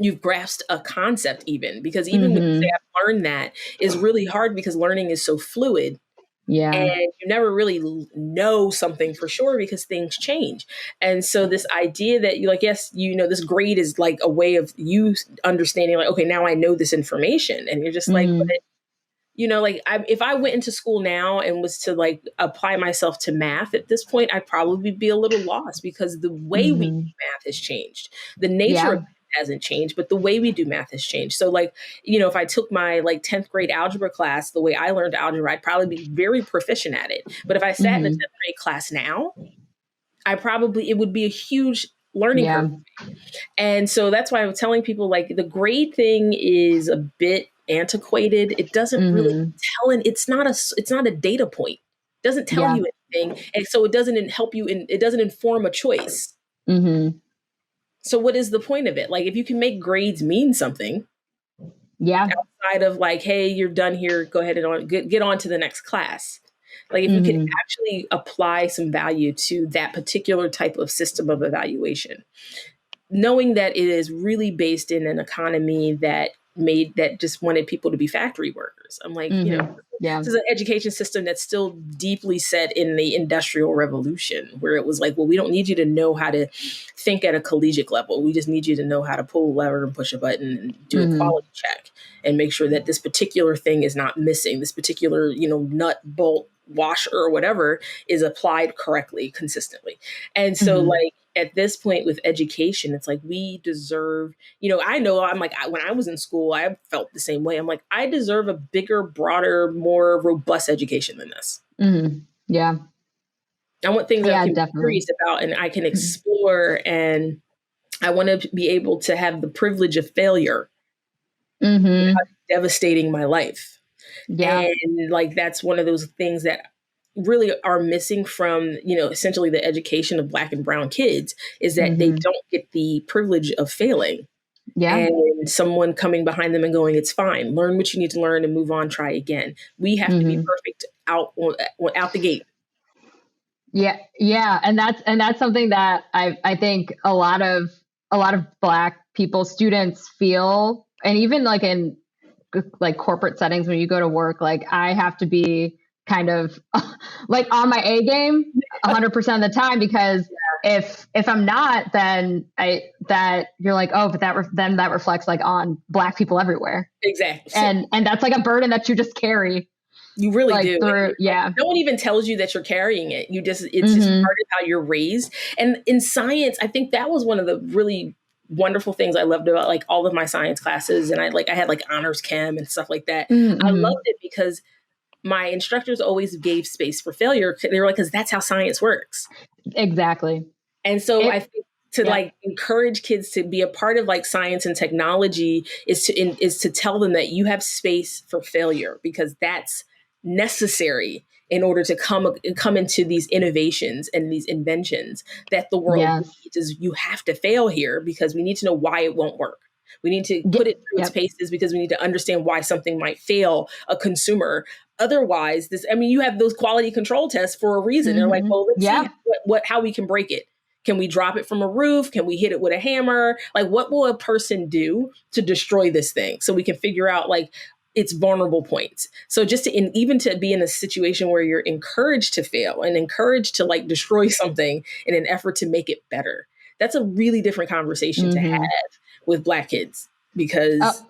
You've grasped a concept, even because even when you say I've learned, that is really hard because learning is so fluid. Yeah. And you never really know something for sure because things change. And so this idea that yes, this grade is like a way of you understanding like, okay, now I know this information. And you're just like, if I went into school now and was to like apply myself to math at this point, I'd probably be a little lost because the way we do math has changed. The nature of hasn't changed, but the way we do math has changed. So like, if I took my like 10th grade algebra class, the way I learned algebra, I'd probably be very proficient at it. But if I sat in a 10th grade class now, it would be a huge learning curve. And so that's why I'm telling people like the grade thing is a bit antiquated. It doesn't really tell, and it's not a data point. It doesn't tell you anything. And so it doesn't help you it doesn't inform a choice. So what is the point of it? Like, if you can make grades mean something, outside of like, hey, you're done here, go ahead and get on to the next class. Like, if you can actually apply some value to that particular type of system of evaluation, knowing that it is really based in an economy that just wanted people to be factory workers. I'm like, this is an education system that's still deeply set in the Industrial Revolution, where it was like, well, we don't need you to know how to think at a collegiate level. We just need you to know how to pull a lever and push a button and do a quality check and make sure that this particular thing is not missing. This particular, nut, bolt, washer, or whatever is applied correctly, consistently. And so like, at this point with education, it's like we deserve, I know I'm like, when I was in school, I felt the same way. I'm like, I deserve a bigger, broader, more robust education than this. Yeah. I want things that I can be curious about and I can explore. And I want to be able to have the privilege of failure without devastating my life. Yeah. And like, that's one of those things that really are missing from, essentially the education of Black and brown kids, is that they don't get the privilege of failing. Yeah. And someone coming behind them and going, it's fine. Learn what you need to learn and move on, try again. We have to be perfect out the gate. Yeah. Yeah. And that's something that I think a lot of Black people, students feel, and even like in like corporate settings, when you go to work, like I have to be kind of like on my A game 100% of the time, because if I'm not, then you're like, oh, but then that reflects like on Black people everywhere. Exactly. And that's like a burden that you just carry. You really like do. No one even tells you that you're carrying it. It's just part of how you're raised. And in science, I think that was one of the really wonderful things I loved about like all of my science classes. And I had like honors chem and stuff like that. I loved it because my instructors always gave space for failure. They were like, because that's how science works. Exactly. And so I think to like encourage kids to be a part of like science and technology is to tell them that you have space for failure, because that's necessary in order to come into these innovations and these inventions that the world needs. Is you have to fail here because we need to know why it won't work. We need to put it through its paces because we need to understand why something might fail a consumer. Otherwise, you have those quality control tests for a reason. They're like, well, let's see how we can break it. Can we drop it from a roof? Can we hit it with a hammer? Like, what will a person do to destroy this thing? So we can figure out like its vulnerable points. So just even to be in a situation where you're encouraged to fail and encouraged to like destroy something in an effort to make it better. That's a really different conversation to have with Black kids because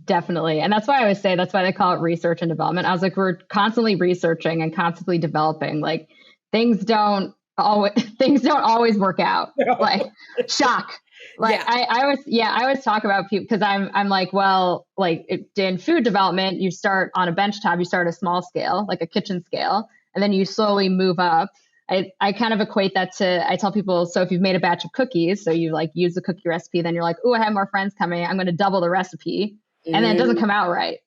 definitely. And that's why I always say, that's why they call it research and development. I was like, we're constantly researching and constantly developing. Like things don't always work out. No. Like shock. Like I always talk about people because I'm like, well, like in food development, you start on a bench top, you start at a small scale, like a kitchen scale, and then you slowly move up. I kind of equate that to, I tell people, so if you've made a batch of cookies, so you like use the cookie recipe, then you're like, oh, I have more friends coming, I'm going to double the recipe. And then it doesn't come out right.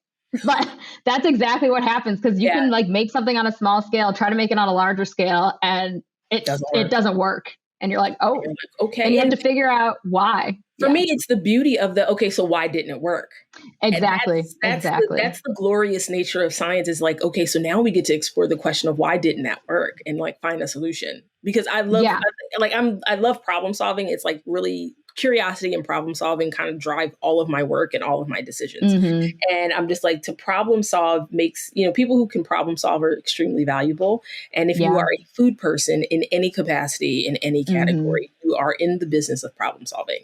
But that's exactly what happens because you can like make something on a small scale, try to make it on a larger scale, and it doesn't work. And you're like, oh, okay. And you have to figure out why. For me, it's the beauty of so why didn't it work? Exactly. That's the glorious nature of science is like, okay, so now we get to explore the question of why didn't that work and like find a solution. Because I love, I love problem solving. It's like really curiosity and problem solving kind of drive all of my work and all of my decisions. And I'm just like, to problem solve makes, people who can problem solve are extremely valuable. And if you are a food person in any capacity, in any category, you are in the business of problem solving.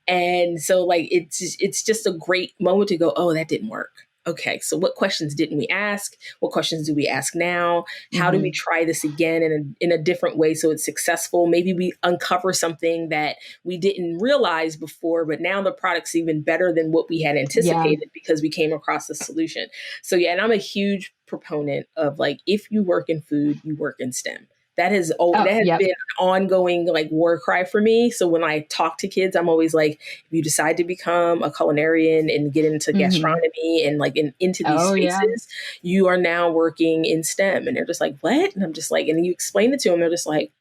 And so like, it's just a great moment to go, oh, that didn't work. Okay, so what questions didn't we ask? What questions do we ask now? How do we try this again in a different way so it's successful? Maybe we uncover something that we didn't realize before, but now the product's even better than what we had anticipated because we came across the solution. So and I'm a huge proponent of like, if you work in food, you work in STEM. That has been an ongoing like war cry for me. So when I talk to kids, I'm always like, if you decide to become a culinarian and get into gastronomy and like into these spaces, you are now working in STEM. And they're just like, what? And I'm just like, and you explain it to them, they're just like,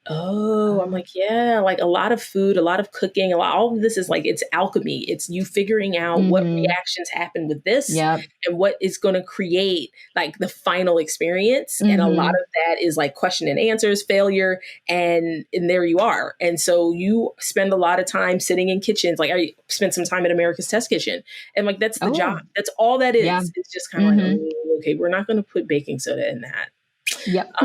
oh, I'm like, yeah, like a lot of food, a lot of cooking, all of this is like, it's alchemy. It's you figuring out what reactions happen with this and what is going to create like the final experience. And a lot of that is like question and answers, failure, and there you are. And so you spend a lot of time sitting in kitchens. Like I spent some time at America's Test Kitchen and like, that's the job. That's all that is. Yeah. It's just kind of like, oh, okay, we're not going to put baking soda in that.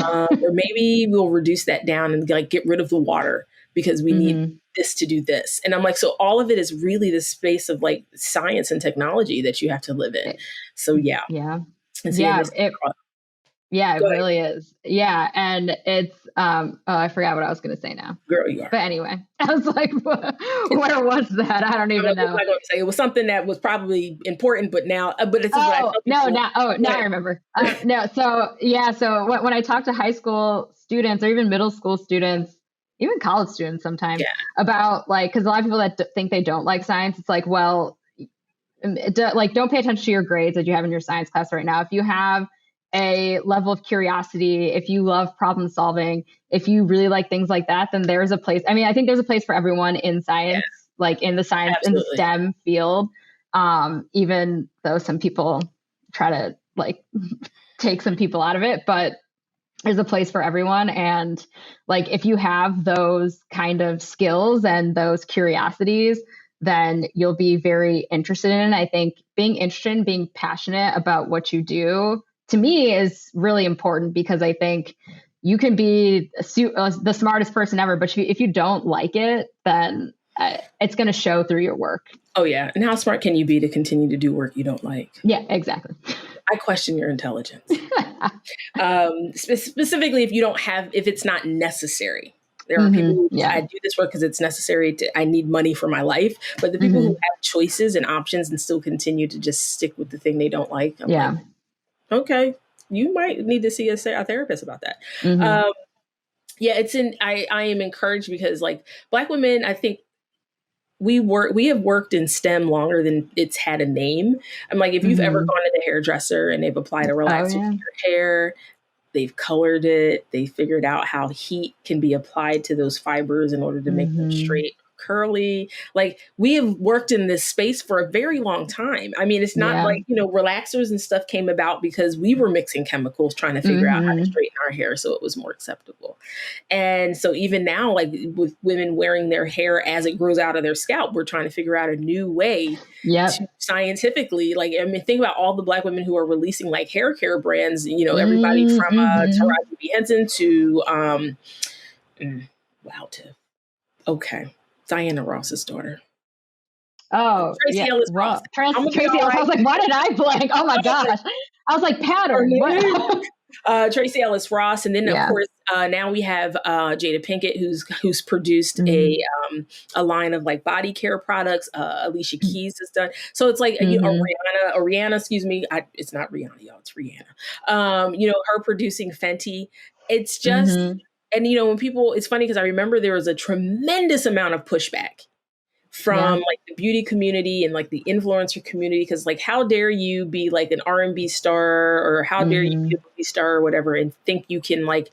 Or maybe we'll reduce that down and like get rid of the water because we need this to do this. And I'm like, so all of it is really the space of like science and technology that you have to live in. So it really is. Yeah. And it's, I forgot what I was going to say now. Girl, you are. But anyway, I was like, where was that? I don't even know. It was something that was probably important, but now, but it's now I remember. So when I talk to high school students or even middle school students, even college students sometimes about like, because a lot of people that think they don't like science, it's like, well, don't pay attention to your grades that you have in your science class right now. If you have a level of curiosity, if you love problem solving, if you really like things like that, then there's a place. I mean, I think there's a place for everyone in science, like in the science, in the STEM field, even though some people try to like take some people out of it, but there's a place for everyone. And like, if you have those kind of skills and those curiosities, then you'll be very interested in it. I think being interested in, being passionate about what you do, to me, is really important because I think you can be the smartest person ever, but if you don't like it, then it's going to show through your work. Oh, yeah. And how smart can you be to continue to do work you don't like? Yeah, exactly. I question your intelligence. Specifically, if it's not necessary. There are people who I do this work because it's necessary I need money for my life. But the people who have choices and options and still continue to just stick with the thing they don't like, I'm like, okay, you might need to see a therapist about that. I am encouraged because like Black women, I think we have worked in STEM longer than it's had a name. I'm like, if you've ever gone to the hairdresser and they've applied a relaxer to your hair, they've colored it, they figured out how heat can be applied to those fibers in order to make them straight curly. Like, we have worked in this space for a very long time. I mean, it's not like, relaxers and stuff came about because we were mixing chemicals trying to figure out how to straighten our hair so it was more acceptable. And so even now, like with women wearing their hair as it grows out of their scalp, we're trying to figure out a new way to scientifically, like, I mean, think about all the Black women who are releasing like hair care brands, everybody from Taraji P. Henson to, Diana Ross's daughter. Oh, Tracy Ellis Ross. Tracy Ellis. I was like, why did I blank? Oh my gosh. I was like, pattern. Tracy Ellis Ross. And then of course, now we have Jada Pinkett, who's produced a line of like body care products. Alicia Keys has done. So it's like Rihanna, excuse me. It's not Rihanna, y'all. It's Rihanna. Her producing Fenty. It's just, and when people, it's funny because I remember there was a tremendous amount of pushback from like the beauty community and like the influencer community, because like, how dare you be like an R&B star, or how dare you be a movie star or whatever, and think you can like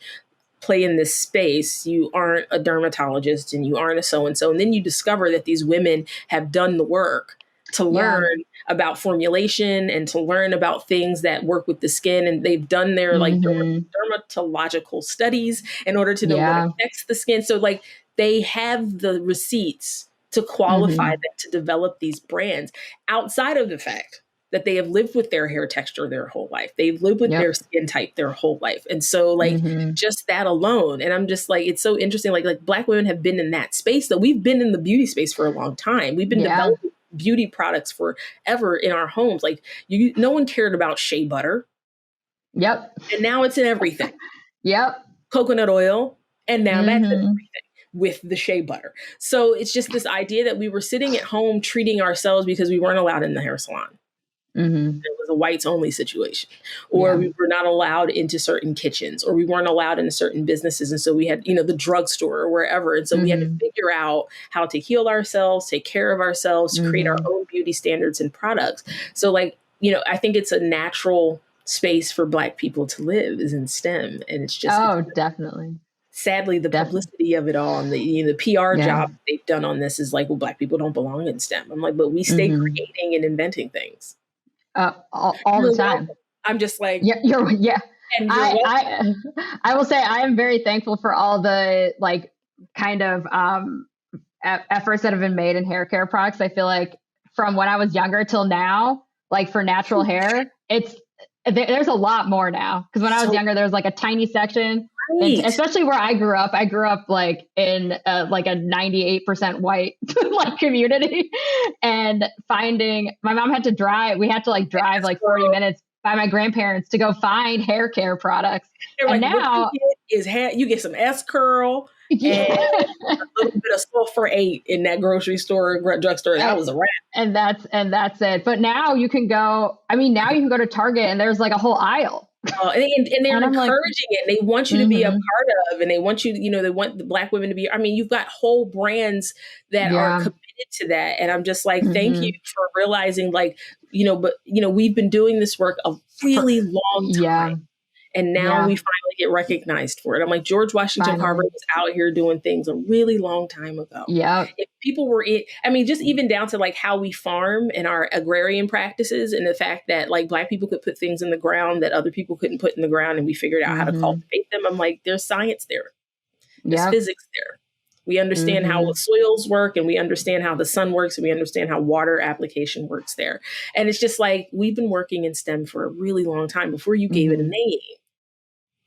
play in this space? You aren't a dermatologist and you aren't a so-and-so. And then you discover that these women have done the work to learn about formulation and to learn about things that work with the skin. And they've done their like dermatological studies in order to know what affects the skin. So like, they have the receipts to qualify them to develop these brands, outside of the fact that they have lived with their hair texture their whole life. They've lived with their skin type their whole life. And so like just that alone. And I'm just like, it's so interesting. Like Black women have been in that space, that we've been in the beauty space for a long time. We've been developing beauty products forever in our homes. Like no one cared about shea butter. And now it's in everything. Coconut oil. And now that's in everything with the shea butter. So it's just this idea that we were sitting at home treating ourselves because we weren't allowed in the hair salon. It was a whites only situation, or we were not allowed into certain kitchens, or we weren't allowed into certain businesses. And so we had, the drugstore or wherever. And so we had to figure out how to heal ourselves, take care of ourselves, create our own beauty standards and products. So like, I think it's a natural space for Black people to live is in STEM. And it's just, definitely. Sadly, the publicity of it all and the PR job they've done on this is like, well, Black people don't belong in STEM. I'm like, but we stay creating and inventing things. All the time. I'm just like, And I will say I am very thankful for all the like kind of efforts that have been made in hair care products. I feel like from when I was younger till now, like for natural hair, there's a lot more now. Because when I was younger, there was like a tiny section. And especially where I grew up like in like a 98% white like community, and my mom had to drive. We had to like drive like 40 minutes by my grandparents to go find hair care products. And like, now what you get is you get some S curl and a little bit of sulfur 8 in that grocery store, drugstore. That was a wrap. And that's it. But now you can go to Target and there's like a whole aisle. And they're encouraging it. They want you to be a part of, and they want you, they want the Black women to be, you've got whole brands that are committed to that. And I'm just like, thank you for realizing we've been doing this work a really long time. And now we finally get recognized for it. I'm like, George Washington Carver was out here doing things a really long time ago. If people were just even down to like how we farm and our agrarian practices, and the fact that like Black people could put things in the ground that other people couldn't put in the ground, and we figured out how to cultivate them. I'm like, there's science there. There's physics there. We understand how the soils work, and we understand how the sun works, and we understand how water application works there. And it's just like, we've been working in STEM for a really long time before you gave it a name.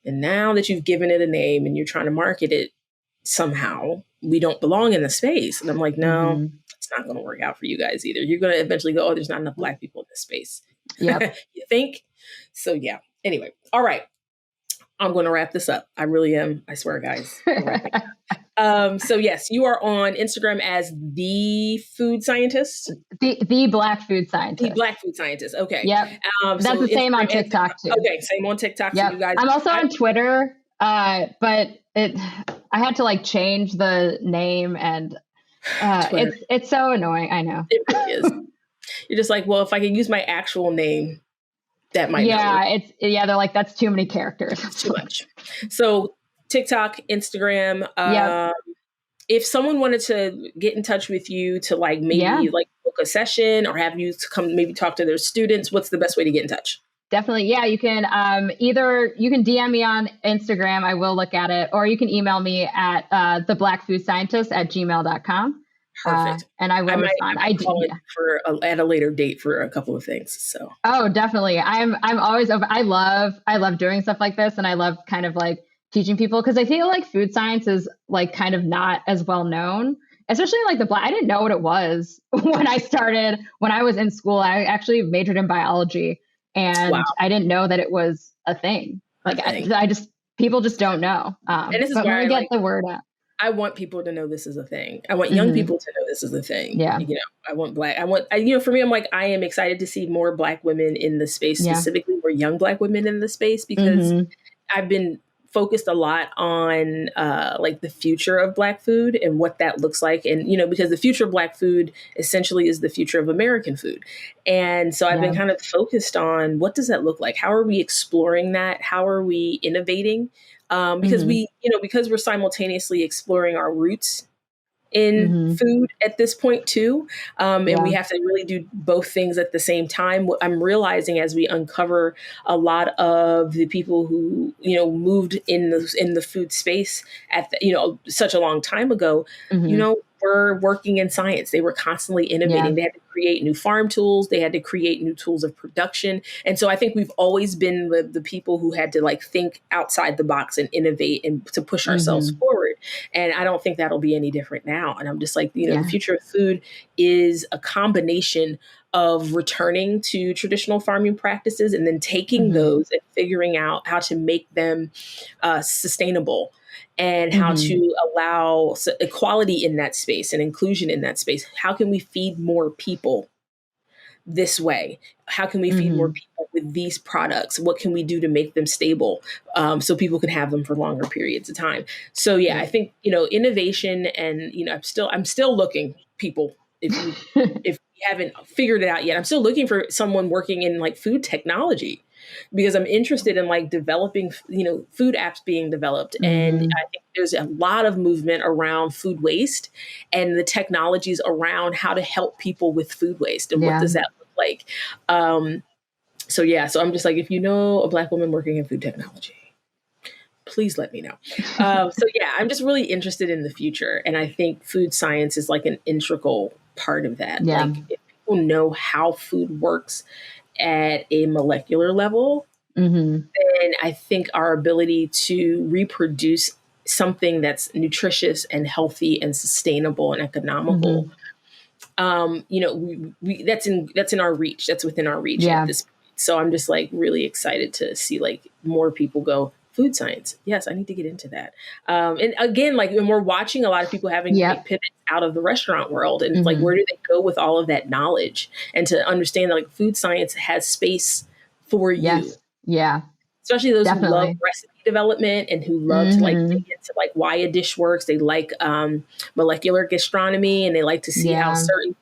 And now that you've given it a name and you're trying to market it somehow, we don't belong in the space. And I'm like, no, it's not going to work out for you guys either. You're going to eventually go, oh, there's not enough Black people in this space. You think? So yeah. Anyway. All right. I'm going to wrap this up. I really am. I swear, guys. So yes, you are on Instagram as the food scientist. The Black food scientist. The Black food scientist. Okay. Yep. That's the same on TikTok too. Okay, same on TikTok. So you guys. I'm also on Twitter, but I had to like change the name, and it's so annoying. I know. It really is. You're just like, well, if I can use my actual name, that might. They're like, that's too many characters. It's too much. So TikTok, Instagram, if someone wanted to get in touch with you to like maybe like book a session or have you to come maybe talk to their students, what's the best way to get in touch? Definitely. Yeah, you can either you can DM me on Instagram. I will look at it, or you can email me at theblackfoodscientist@gmail.com. Perfect. And I will respond. I call it for at a later date for a couple of things. So. Oh, definitely. I'm always open. I love doing stuff like this, and I love kind of like teaching people, because I feel like food science is like kind of not as well known, especially like I didn't know what it was when I was in school. I actually majored in biology, and Wow. I didn't know that it was a thing. Like people just don't know. And this is but where when we get the word out. I want people to know this is a thing. I want young people to know this is a thing. Yeah. You know, for me, I'm like, I am excited to see more Black women in the space, specifically more young Black women in the space, because I've been focused a lot on like the future of Black food and what that looks like. And, you know, because the future of Black food essentially is the future of American food. And so I've been kind of focused on what does that look like? How are we exploring that? How are we innovating? Because because we're simultaneously exploring our roots in food at this point too. And we have to really do both things at the same time. What I'm realizing as we uncover a lot of the people who, you know, moved in the food space at such a long time ago, you know, were working in science. They were constantly innovating. They had to create new farm tools. They had to create new tools of production. And so I think we've always been the people who had to like think outside the box and innovate and to push ourselves forward. And I don't think that'll be any different now. And I'm just like, you know, the future of food is a combination of returning to traditional farming practices and then taking those and figuring out how to make them sustainable and how to allow equality in that space and inclusion in that space. How can we feed more people this way? How can we feed more people with these products? What can we do to make them stable so people can have them for longer periods of time? So I think, you know, innovation and, you know, I'm still looking, people, if you haven't figured it out yet, I'm still looking for someone working in like food technology, because I'm interested in like developing, you know, food apps being developed. And I think there's a lot of movement around food waste and the technologies around how to help people with food waste and what does that look like. So I'm just like, if you know a Black woman working in food technology, please let me know. I'm just really interested in the future. And I think food science is like an integral part of that. Like if people know how food works at a molecular level, then I think our ability to reproduce something that's nutritious and healthy and sustainable and economical, you know, that's in our reach. That's within our reach at this point. So I'm just like really excited to see like more people go, food science. Yes, I need to get into that. And again, like when we're watching a lot of people having to make pivots out of the restaurant world, and it's like, where do they go with all of that knowledge? And to understand that like food science has space for you. Yeah. Especially those who love recipe development and who love to like dig into like why a dish works. They like molecular gastronomy, and they like to see how certain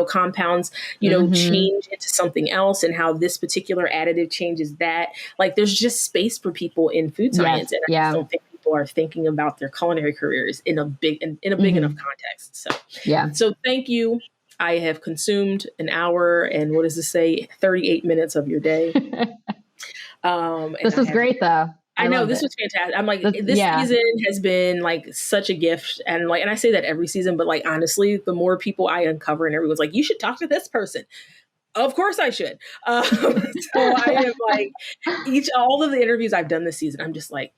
compounds change into something else, and how this particular additive changes that. Like there's just space for people in food science, and I just don't think people are thinking about their culinary careers in a big enough context. So thank you. I have consumed an hour and what does this say? 38 minutes of your day. This was great though. I know this was fantastic. I'm like, this season has been like such a gift. And like, and I say that every season, but like, honestly, the more people I uncover and everyone's like, you should talk to this person. Of course I should. So I am like all of the interviews I've done this season, I'm just like,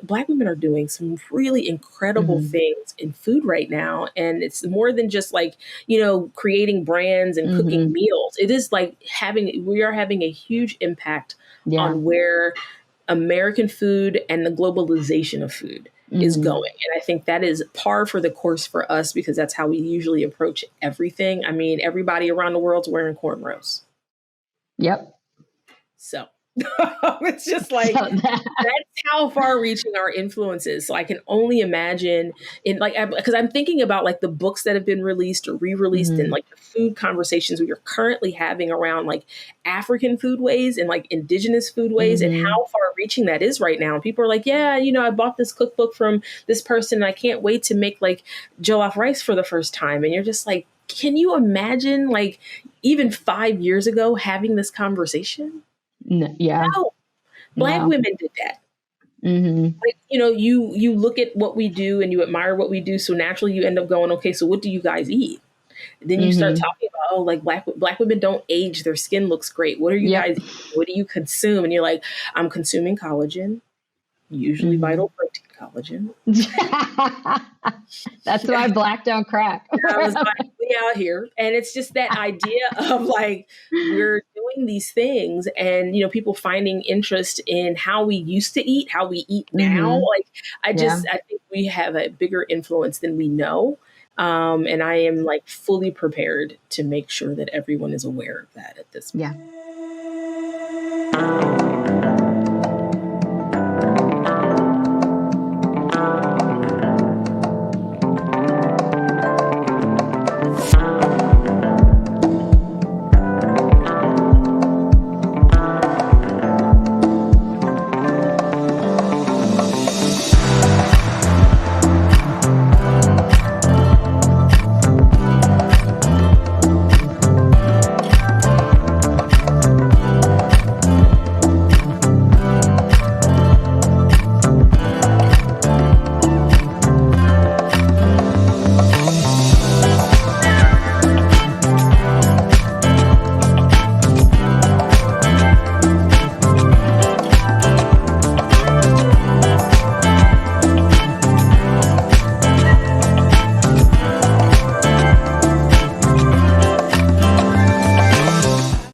Black women are doing some really incredible things in food right now. And it's more than just like, creating brands and cooking meals. It is like we are having a huge impact on where American food and the globalization of food is going. And I think that is par for the course for us, because that's how we usually approach everything. I mean, everybody around the world's wearing cornrows. Yep. So It's just like, that's how far reaching our influence is. So I can only imagine because I'm thinking about like the books that have been released or re-released and like the food conversations we are currently having around like African foodways and like indigenous foodways and how far reaching that is right now. And people are like, yeah, I bought this cookbook from this person and I can't wait to make like jollof rice for the first time. And you're just like, can you imagine like even 5 years ago having this conversation? Yeah. No. Black women did that. Like, you look at what we do and you admire what we do. So naturally you end up going, okay, so what do you guys eat? And then you start talking about, oh, like black women don't age. Their skin looks great. What are you guys eating? What do you consume? And you're like, I'm consuming collagen, usually vital protein collagen. That's why Black don't crack. I was like, we out here. And it's just that idea of like, we're doing these things and, people finding interest in how we used to eat, how we eat now. Like, I think we have a bigger influence than we know. And I am like fully prepared to make sure that everyone is aware of that at this point. Yeah.